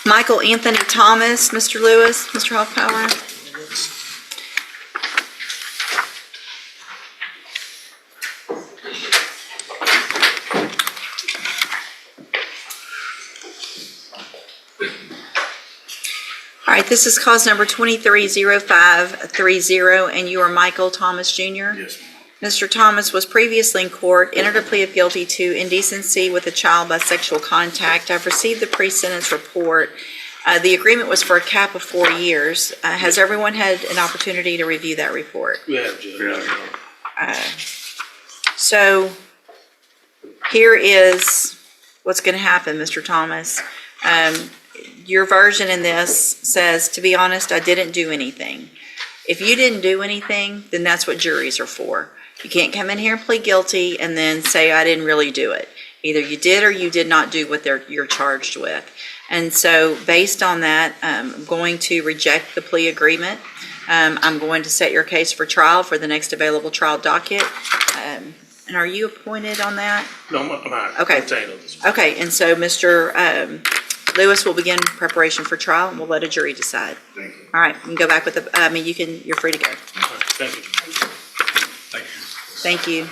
Michael Anthony Thomas, Mr. Lewis, Mr. Hoffpower. All right, this is cause number 230530, and you are Michael Thomas Jr.? Yes, Mr. Thomas was previously in court, entered a plea of guilty to indecency with a child by sexual contact. I've received the pre-sentence report. The agreement was for a cap of 4 years. Has everyone had an opportunity to review that report? We have, Judge. So here is what's going to happen, Mr. Thomas. Your version in this says, to be honest, I didn't do anything. If you didn't do anything, then that's what juries are for. You can't come in here and plead guilty and then say, I didn't really do it. Either you did or you did not do what you're charged with. And so based on that, I'm going to reject the plea agreement. I'm going to set your case for trial for the next available trial docket. And are you appointed on that? No, I'm not. Okay. Retained on this. Okay, and so Mr. Lewis will begin preparation for trial, and we'll let a jury decide. thank you. All right, you can go back with you're free to go. Thank you. Thank you.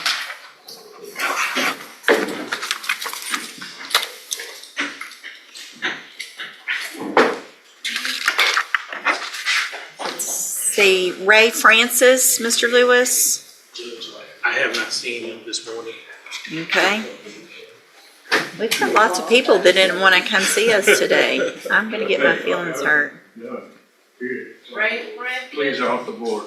Let's see, Ray Francis, Mr. Lewis. Judge, I have not seen him this morning. Okay. We've got lots of people that didn't want to come see us today. I'm gonna get my feelings hurt. Please off the board.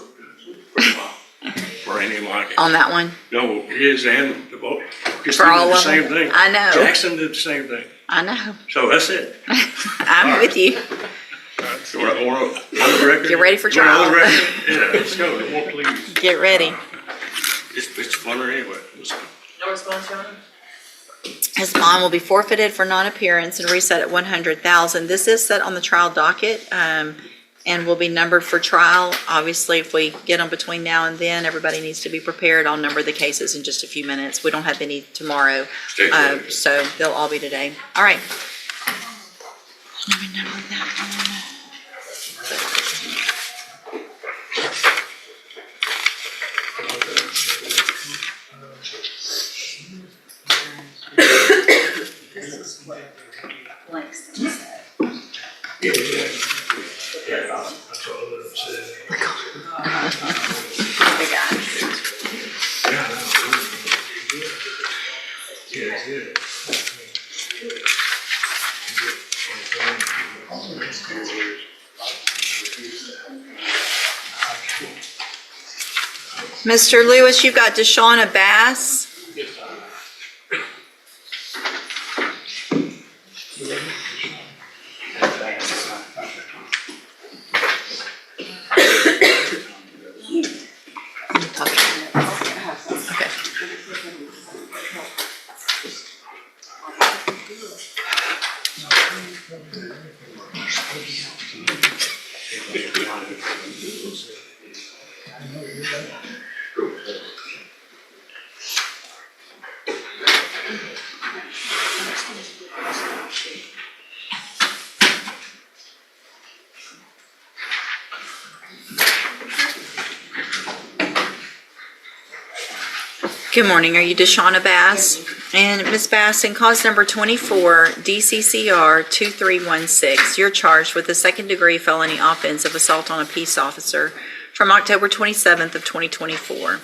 For any like it. On that one? No, his and the boat. For all the of same them? thing. I know. Jackson did the same thing. I know. So that's it. I'm with you. So on the record? Get ready for You want trial. on the record? Yeah, let's go. No more please. Get ready. It's funner anyway. No response, Your Honor? His bond will be forfeited for non-appearance and reset at $100,000. This is set on the trial docket, and will be numbered for trial. Obviously, if we get them between now and then, everybody needs to be prepared. I'll number the cases in just a few minutes. We don't have any tomorrow, so they'll all be today. All right. Let me number that one. Mr. Lewis, you've got Desha Bass. Good morning. Are you Desha Bass? And Ms. Bass, in cause number 24, DCCR 2316, you're charged with the second-degree felony offense of assault on a peace officer from October 27th of 2024.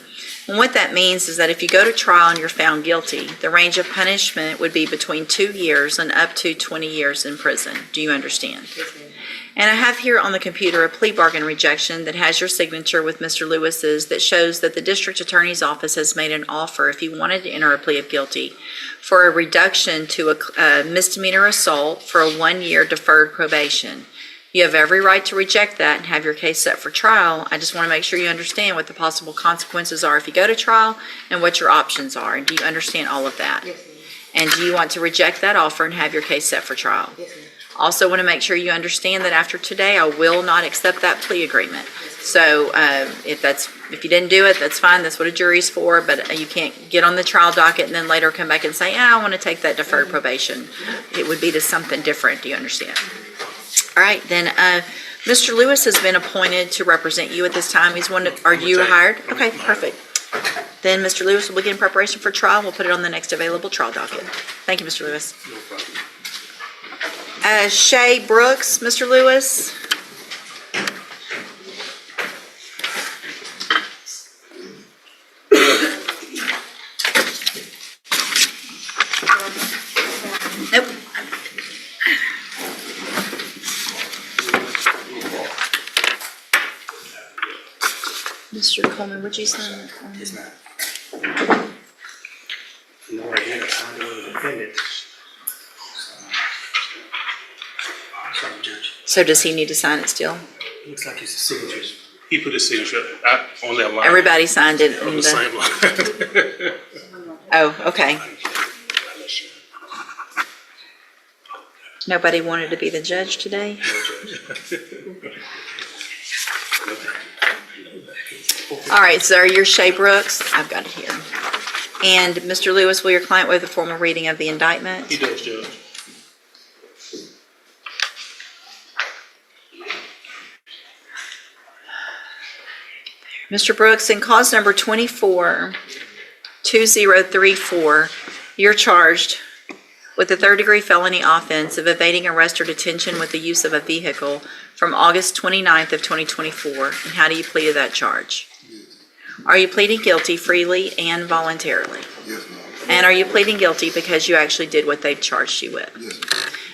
And what that means is that if you go to trial and you're found guilty, the range of punishment would be between 2 years and up to 20 years in prison. Do you understand? Yes, ma'am. And I have here on the computer a plea bargain rejection that has your signature with Mr. Lewis's that shows that the district attorney's office has made an offer, if you wanted to enter a plea of guilty, for a reduction to a misdemeanor assault for a 1-year deferred probation. You have every right to reject that and have your case set for trial. I just want to make sure you understand what the possible consequences are if you go to trial and what your options are. And do you understand all of that? Yes, ma'am. And do you want to reject that offer and have your case set for trial? Yes, ma'am. Also want to make sure you understand that after today, I will not accept that plea agreement. So if you didn't do it, that's fine. That's what a jury's for. But you can't get on the trial docket and then later come back and say, I want to take that deferred probation. It would be to something different. Do you understand? All right, then, Mr. Lewis has been appointed to represent you at this time. He's are you hired? Okay, perfect. Then Mr. Lewis will begin preparation for trial. We'll put it on the next available trial docket. Thank you, Mr. Lewis. No problem. Shay Brooks, Mr. Lewis. Nope. Mr. Coleman, would you sign that? It's not. No, right here, signed with the defendant. Sorry, Judge. So does he need to sign it still? Looks like it's the signatures. He put his signature on that line. Everybody signed it. On the same line. Oh, okay. Nobody wanted to be the judge today? All right, sir, you're Shay Brooks. I've got it here. And Mr. Lewis, will your client waive the formal reading of the indictment? He does, Judge. Mr. Brooks, in cause number 24-2034, you're charged with the third-degree felony offense of evading arrest or detention with the use of a vehicle from August 29th of 2024. And how do you plead to that charge? Are you pleading guilty freely and voluntarily? Yes, ma'am. And are you pleading guilty because you actually did what they've charged you with? Yes,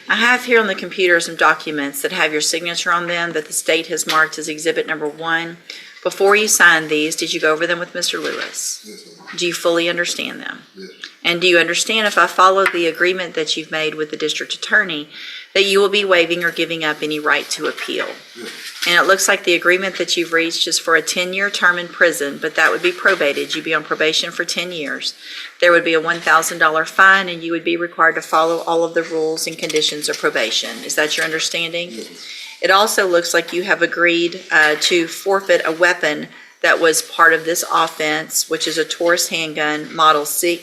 I have here on the computer some documents that have your signature on them that the state has marked as Exhibit Number 1. Before you signed these, did you go over them with Mr. Lewis? Yes, ma'am. Do you fully understand them? Yes. And do you understand, if I follow the agreement that you've made with the district attorney, that you will be waiving or giving up any right to appeal? Yes. And it looks like the agreement that you've reached is for a 10-year term in prison, but that would be probated. You'd be on probation for 10 years. There would be a $1,000 fine, and you would be required to follow all of the rules and conditions of probation. Is that your understanding? Yes. It also looks like you have agreed to forfeit a weapon that was part of this offense, which is a Taurus handgun, model G2C,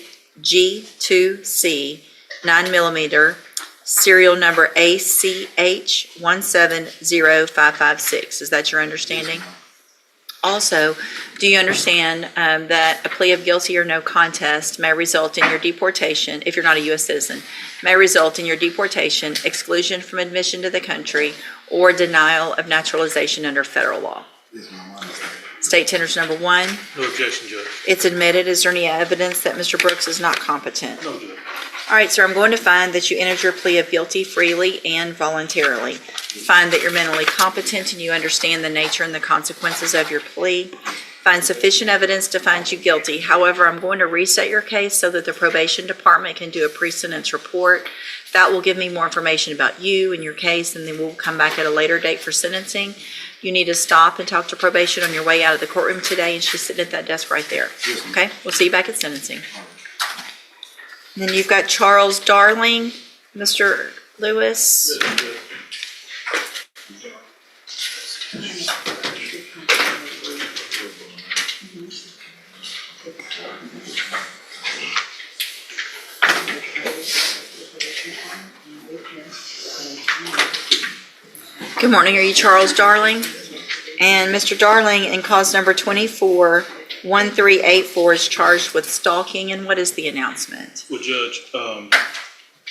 9mm, serial number ACH170556. Is that your understanding? Also, do you understand that a plea of guilty or no contest may result in your deportation, if you're not a U.S. citizen, may result in your deportation, exclusion from admission to the country, or denial of naturalization under federal law? Yes, ma'am. I understand. State tenders number 1. No objection, Judge. It's admitted. Is there any evidence that Mr. Brooks is not competent? No, Judge. All right, sir, I'm going to find that you entered your plea of guilty freely and voluntarily. Find that you're mentally competent and you understand the nature and the consequences of your plea. Find sufficient evidence to find you guilty. However, I'm going to reset your case so that the probation department can do a pre-sentence report. That will give me more information about you and your case, and then we'll come back at a later date for sentencing. You need to stop and talk to probation on your way out of the courtroom today, and she's sitting at that desk right there. Yes, ma'am. Okay, we'll see you back at sentencing. And then you've got Charles Darling, Mr. Lewis. Yes, Judge. Good morning, are you Charles Darling? And Mr. Darling, in cause number 24-1384 is charged with stalking, and what is the announcement? Well, Judge, I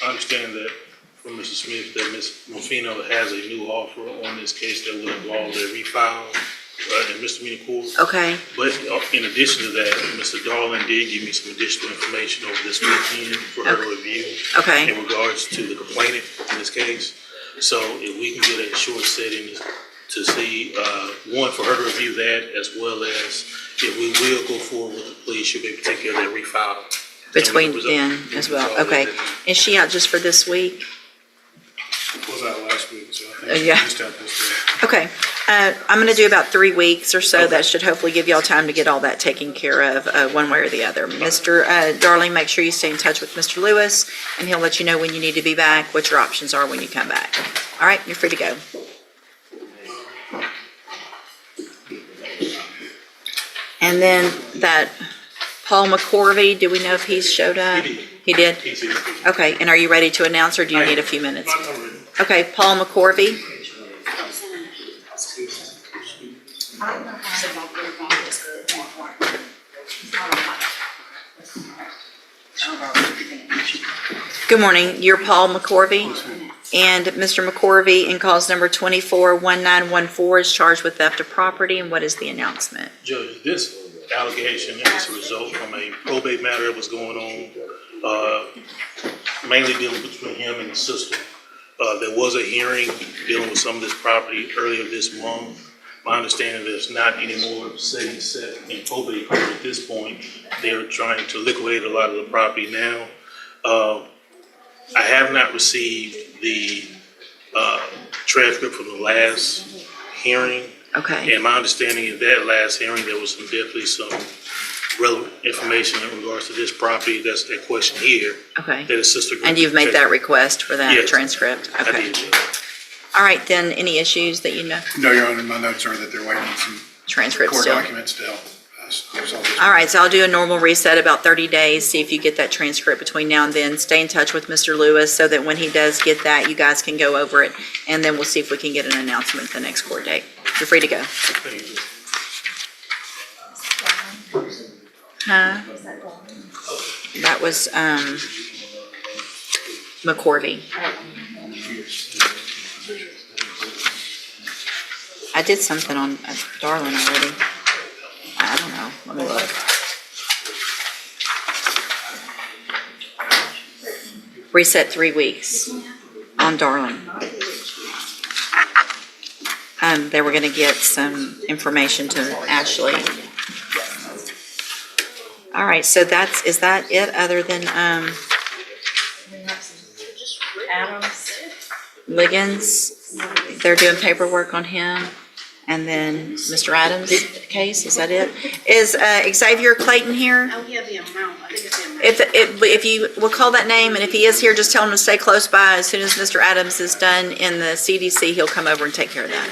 understand that from Mr. Smith that Ms. Mofino has a new offer on this case that would involve a refile in misdemeanor court. Okay, But in addition to that, Mr. Darling did give me some additional information over this weekend for her to review okay, in regards to the complainant in this case. So if we can get a short setting to see, one, for her to review that, as well as if we will go forward with the plea, she'll be able to take care of that refile. between then as well, okay. Is she out just for this week? Was out last week, so I Oh, think yeah. just out this week. Okay, I'm gonna do about 3 weeks or so. That should hopefully give y'all time to get all that taken care of, one way or the other. Mr. Darling, make sure you stay in touch with Mr. Lewis, and he'll let you know when you need to be back, what your options are when you come back. All right, you're free to go. And then that Paul McCorvey, do we know if he's showed up? He did? Okay, and are you ready to announce, or do you need a few minutes? Okay, Paul McCorvey? So don't put it on this warrant. Good morning, you're Paul McCorvey. And Mr. McCorvey, in cause number 241914, is charged with theft of property, and what is the announcement? Judge, this allegation is a result from a probate matter that was going on, mainly dealing between him and his sister. There was a hearing dealing with some of this property earlier this month. My understanding, there's not any more settings set in probate court at this point. They're trying to liquidate a lot of the property now. I have not received the transcript from the last hearing. Okay. And my understanding of that last hearing, there was definitely some relevant information in regards to this property. That's the question here. Okay. That his sister. And you've made that request for that Yes. transcript? I Okay. did. All right, then, any issues that you know? No, Your Honor, my notes are that they're waiting on some Transcript court still? documents to help resolve this. All right, so I'll do a normal reset about 30 days, see if you get that transcript between now and then. Stay in touch with Mr. Lewis so that when he does get that, you guys can go over it, and then we'll see if we can get an announcement the next court date. You're free to go. Huh? That was, McCorvey. I did something on Darlin already. I don't know, let me look. Reset 3 weeks on Darlin. They were gonna get some information to Ashley. All right, so is that it, other than, Adams. Ligins? They're doing paperwork on him, and then Mr. Adams' case, is that it? Is, Xavier Clayton here? Oh, yeah, the amount, I think it's the amount. If you will call that name, and if he is here, just tell him to stay close by. As soon as Mr. Adams is done in the CDC, he'll come over and take care of that.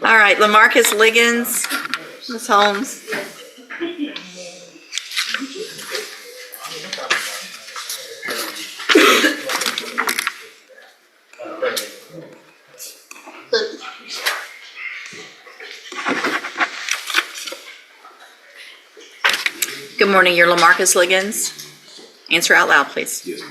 All right, LaMarcus Ligins, Ms. Holmes. Good morning, you're LaMarcus Ligins. Answer out loud, please. Yes,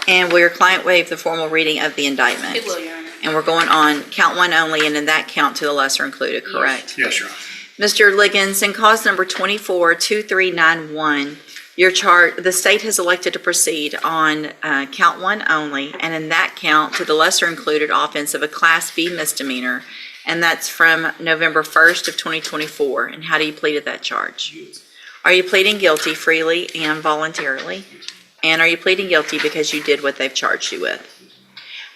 And will your client waive the formal reading of the indictment? It will, Your Honor. And we're going on count one only, and in that count to the lesser included, correct? Yes, Your Honor. Mr. Ligins, in cause number 242391, the state has elected to proceed on count one only, and in that count to the lesser included offense of a Class B misdemeanor, and that's from November 1st of 2024. And how do you plead to that charge? Are you pleading guilty freely and voluntarily? And are you pleading guilty because you did what they've charged you with?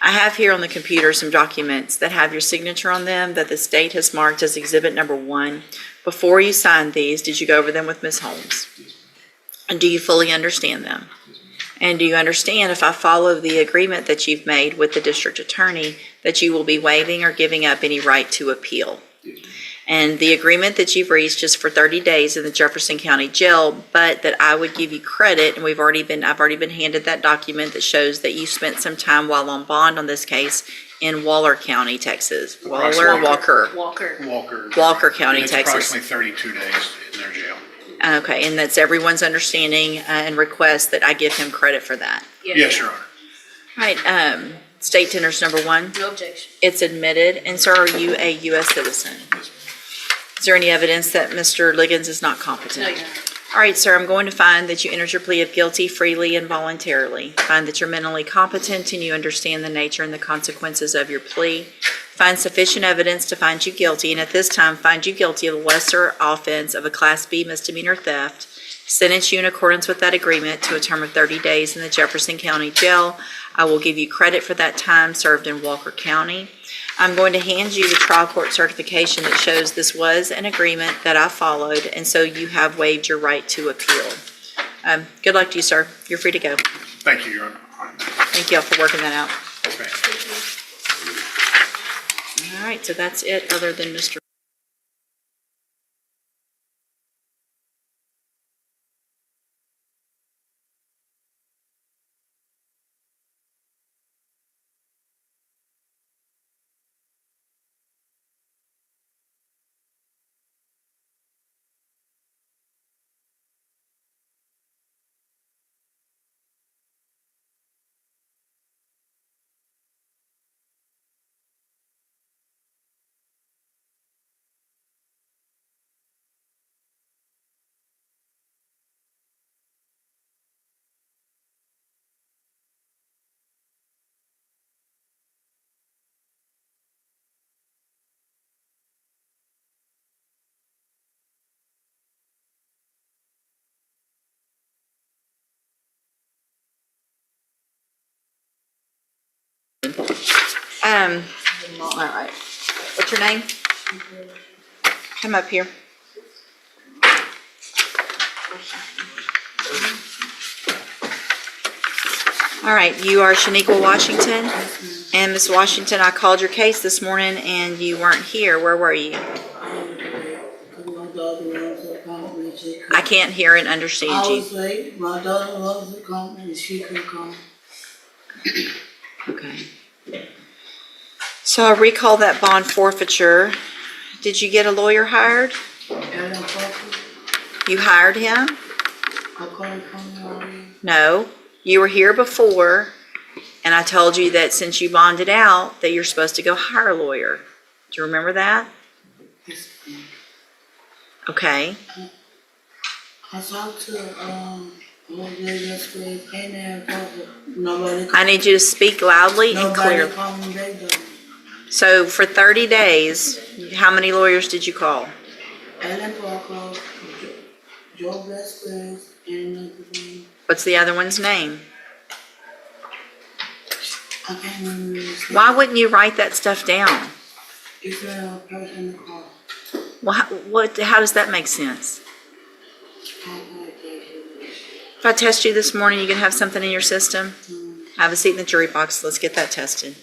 I have here on the computer some documents that have your signature on them that the state has marked as exhibit number 1. Before you signed these, did you go over them with Ms. Holmes? And do you fully understand them? And do you understand, if I follow the agreement that you've made with the district attorney, that you will be waiving or giving up any right to appeal? And the agreement that you've reached is for 30 days in the Jefferson County Jail, but that I would give you credit, and I've already been handed that document that shows that you spent some time while on bond on this case in Waller County, Texas. Walker. Walker County, It's Texas. approximately 32 days in their jail. Okay, and that's everyone's understanding and request that I give him credit for that. Yes, Your Honor. All right, state tenders number 1. No objection. It's admitted. And sir, are you a U.S. citizen? Is there any evidence that Mr. Ligins is not competent? No, Your Honor. All right, sir, I'm going to find that you entered your plea of guilty freely and voluntarily. Find that you're mentally competent and you understand the nature and the consequences of your plea. Find sufficient evidence to find you guilty, and at this time, find you guilty of the lesser offense of a Class B misdemeanor theft. Sentence you in accordance with that agreement to a term of 30 days in the Jefferson County Jail. I will give you credit for that time served in Walker County. I'm going to hand you the trial court certification that shows this was an agreement that I followed, and so you have waived your right to appeal. Good luck to you, sir. You're free to go. Thank you, Your Honor. Thank you all for working that out. Okay. All right, so that's it, other than Mr. All right. What's your name? Come up here. All right, you are Chenica Washington. And Ms. Washington, I called your case this morning and you weren't here. Where were you? I can't hear and understand I you. was late, my daughter was to come and she couldn't come. Okay. So I recall that bond forfeiture. Did you get a lawyer hired? Adam Parker, You hired him? I called from already. No. You were here before, and I told you that since you bonded out, that you're supposed to go hire a lawyer. Do you remember that? Yes, ma'am. Okay. I talked to, one day yesterday, Payne and Parker, nobody. I need you to speak loudly and clearly. Nobody called me back though. So for 30 days, how many lawyers did you call? Alan Parker, Joe Vasquez, and another name. What's the other one's name? I can't remember his name. Why wouldn't you write that stuff down? It's a person in the car. Well, how does that make sense? If I test you this morning, you can have something in your system? Have a seat in the jury box. Let's get that tested.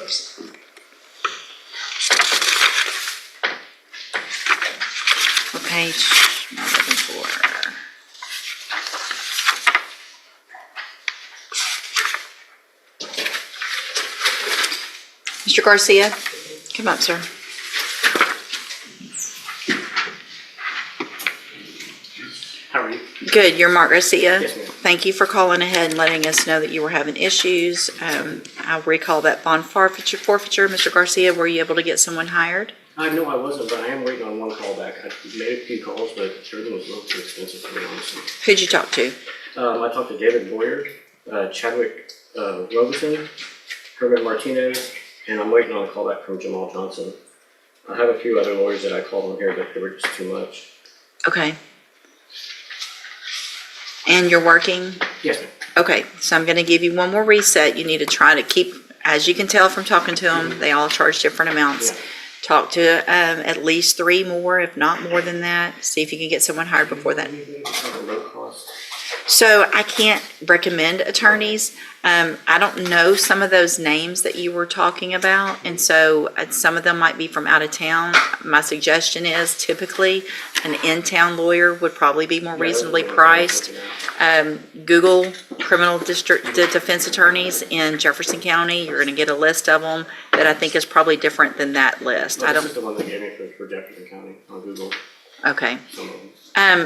person. What page am I looking for? Mr. Garcia, come up, sir. How are you? Good, you're Mark Garcia. Yes, ma'am. Thank you for calling ahead and letting us know that you were having issues. I'll recall that bond forfeiture, Mr. Garcia, were you able to get someone hired? No, I wasn't, but I am waiting on one call back. I made a few calls, but everything was a little too expensive for me, honestly. Who'd you talk to? I talked to David Boyer, Chadwick Robeson, Herman Martinez, and I'm waiting on a call back from Jamal Johnson. I have a few other lawyers that I called on here, but they were just too much. Okay. And you're working? Yes, ma'am. Okay, so I'm gonna give you one more reset. You need to try to keep, as you can tell from talking to them, they all charge different amounts. Yeah. Talk to at least 3 more, if not more than that. See if you can get someone hired before that. Low cost. So I can't recommend attorneys. I don't know some of those names that you were talking about, and so some of them might be from out of town. My suggestion is typically an in-town lawyer would probably be more reasonably priced. Google criminal district defense attorneys in Jefferson County. You're gonna get a list of them that I think is probably different than that list. No, this is the one they gave me for Jefferson County on Google. Okay. Some of them.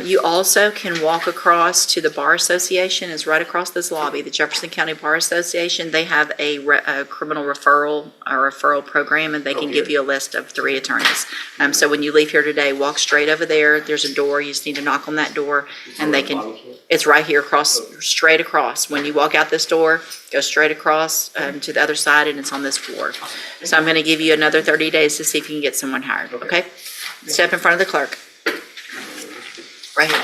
You also can walk across to the Bar Association, is right across this lobby, the Jefferson County Bar Association. They have a criminal referral program, and they can give you a list of 3 attorneys. So when you leave here today, walk straight over there. There's a door. You just need to knock on that door, and they can, it's right here across, straight across. When you walk out this door, go straight across to the other side, and it's on this floor. So I'm gonna give you another 30 days to see if you can get someone hired, okay? Step in front of the clerk. Right here.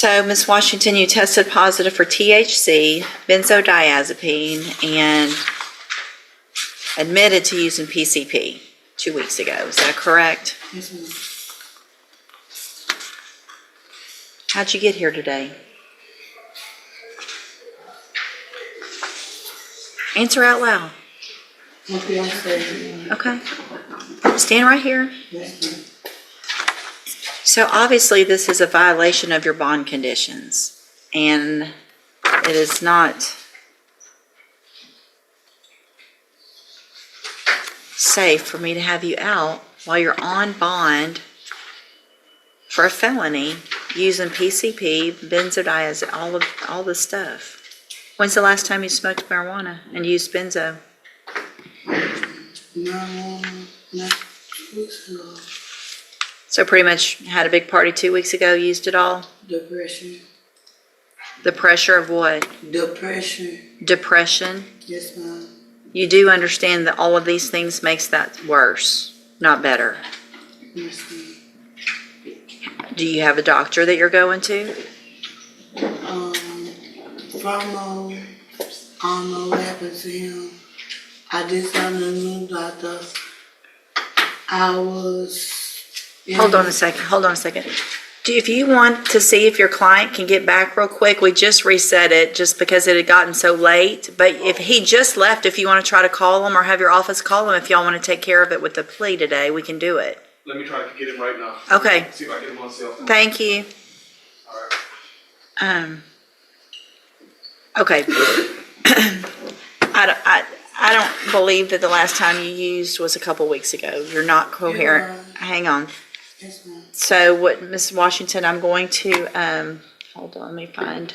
So, Ms. Washington, you tested positive for THC, benzodiazepine, and admitted to using PCP 2 weeks ago. Is that correct? Yes, ma'am. How'd you get here today? Answer out loud. Okay, I'm sorry. Okay. Stand right here. Yes, ma'am. So obviously, this is a violation of your bond conditions, and it is not safe for me to have you out while you're on bond for a felony using PCP, benzodiazepine, all this stuff. When's the last time you smoked marijuana and used benzo? Marijuana, not 2 weeks ago. So pretty much had a big party 2 weeks ago, used it all? Depression. The pressure of what? Depression. Depression? Yes, ma'am. You do understand that all of these things makes that worse, not better. Yes, ma'am. Do you have a doctor that you're going to? From, I don't know what happened to him. I just found a new doctor. I was... Hold on a second. If you want to see if your client can get back real quick, we just reset it just because it had gotten so late. But if he just left, if you want to try to call him or have your office call him, if y'all want to take care of it with the plea today, we can do it. Let me try to get him right now. Okay. See if I can get him on cell phone. Thank you. Okay. I don't believe that the last time you used was a couple weeks ago. You're not coherent. Hang on. Yes, ma'am. So what, Ms. Washington, I'm going to, hold on, let me find,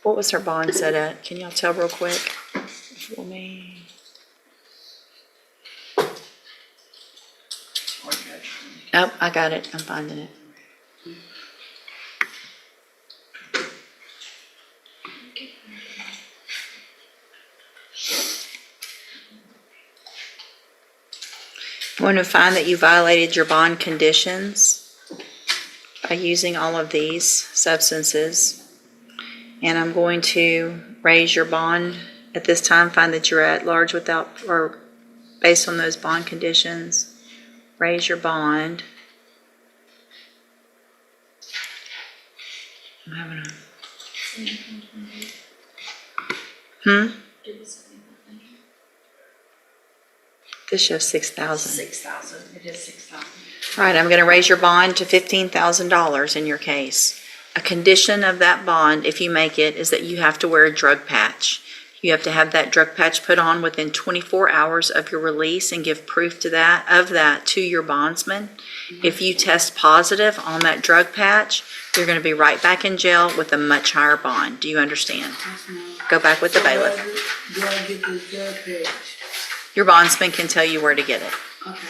what was her bond set at? Can y'all tell real quick for me? Nope, I got it. I'm finding it. I'm going to find that you violated your bond conditions by using all of these substances. And I'm going to raise your bond at this time, find that you're at large without, or based on those bond conditions, raise your bond. I'm having a... This shows 6,000. 6,000, it is 6,000. All right, I'm going to raise your bond to $15,000 in your case. A condition of that bond, if you make it, is that you have to wear a drug patch. You have to have that drug patch put on within 24 hours of your release and give proof to that to your bondsman. If you test positive on that drug patch, you're going to be right back in jail with a much higher bond. Do you understand? Yes, ma'am. Go back with the bailiff. Do I get this drug patch? Your bondsman can tell you where to get it. Okay.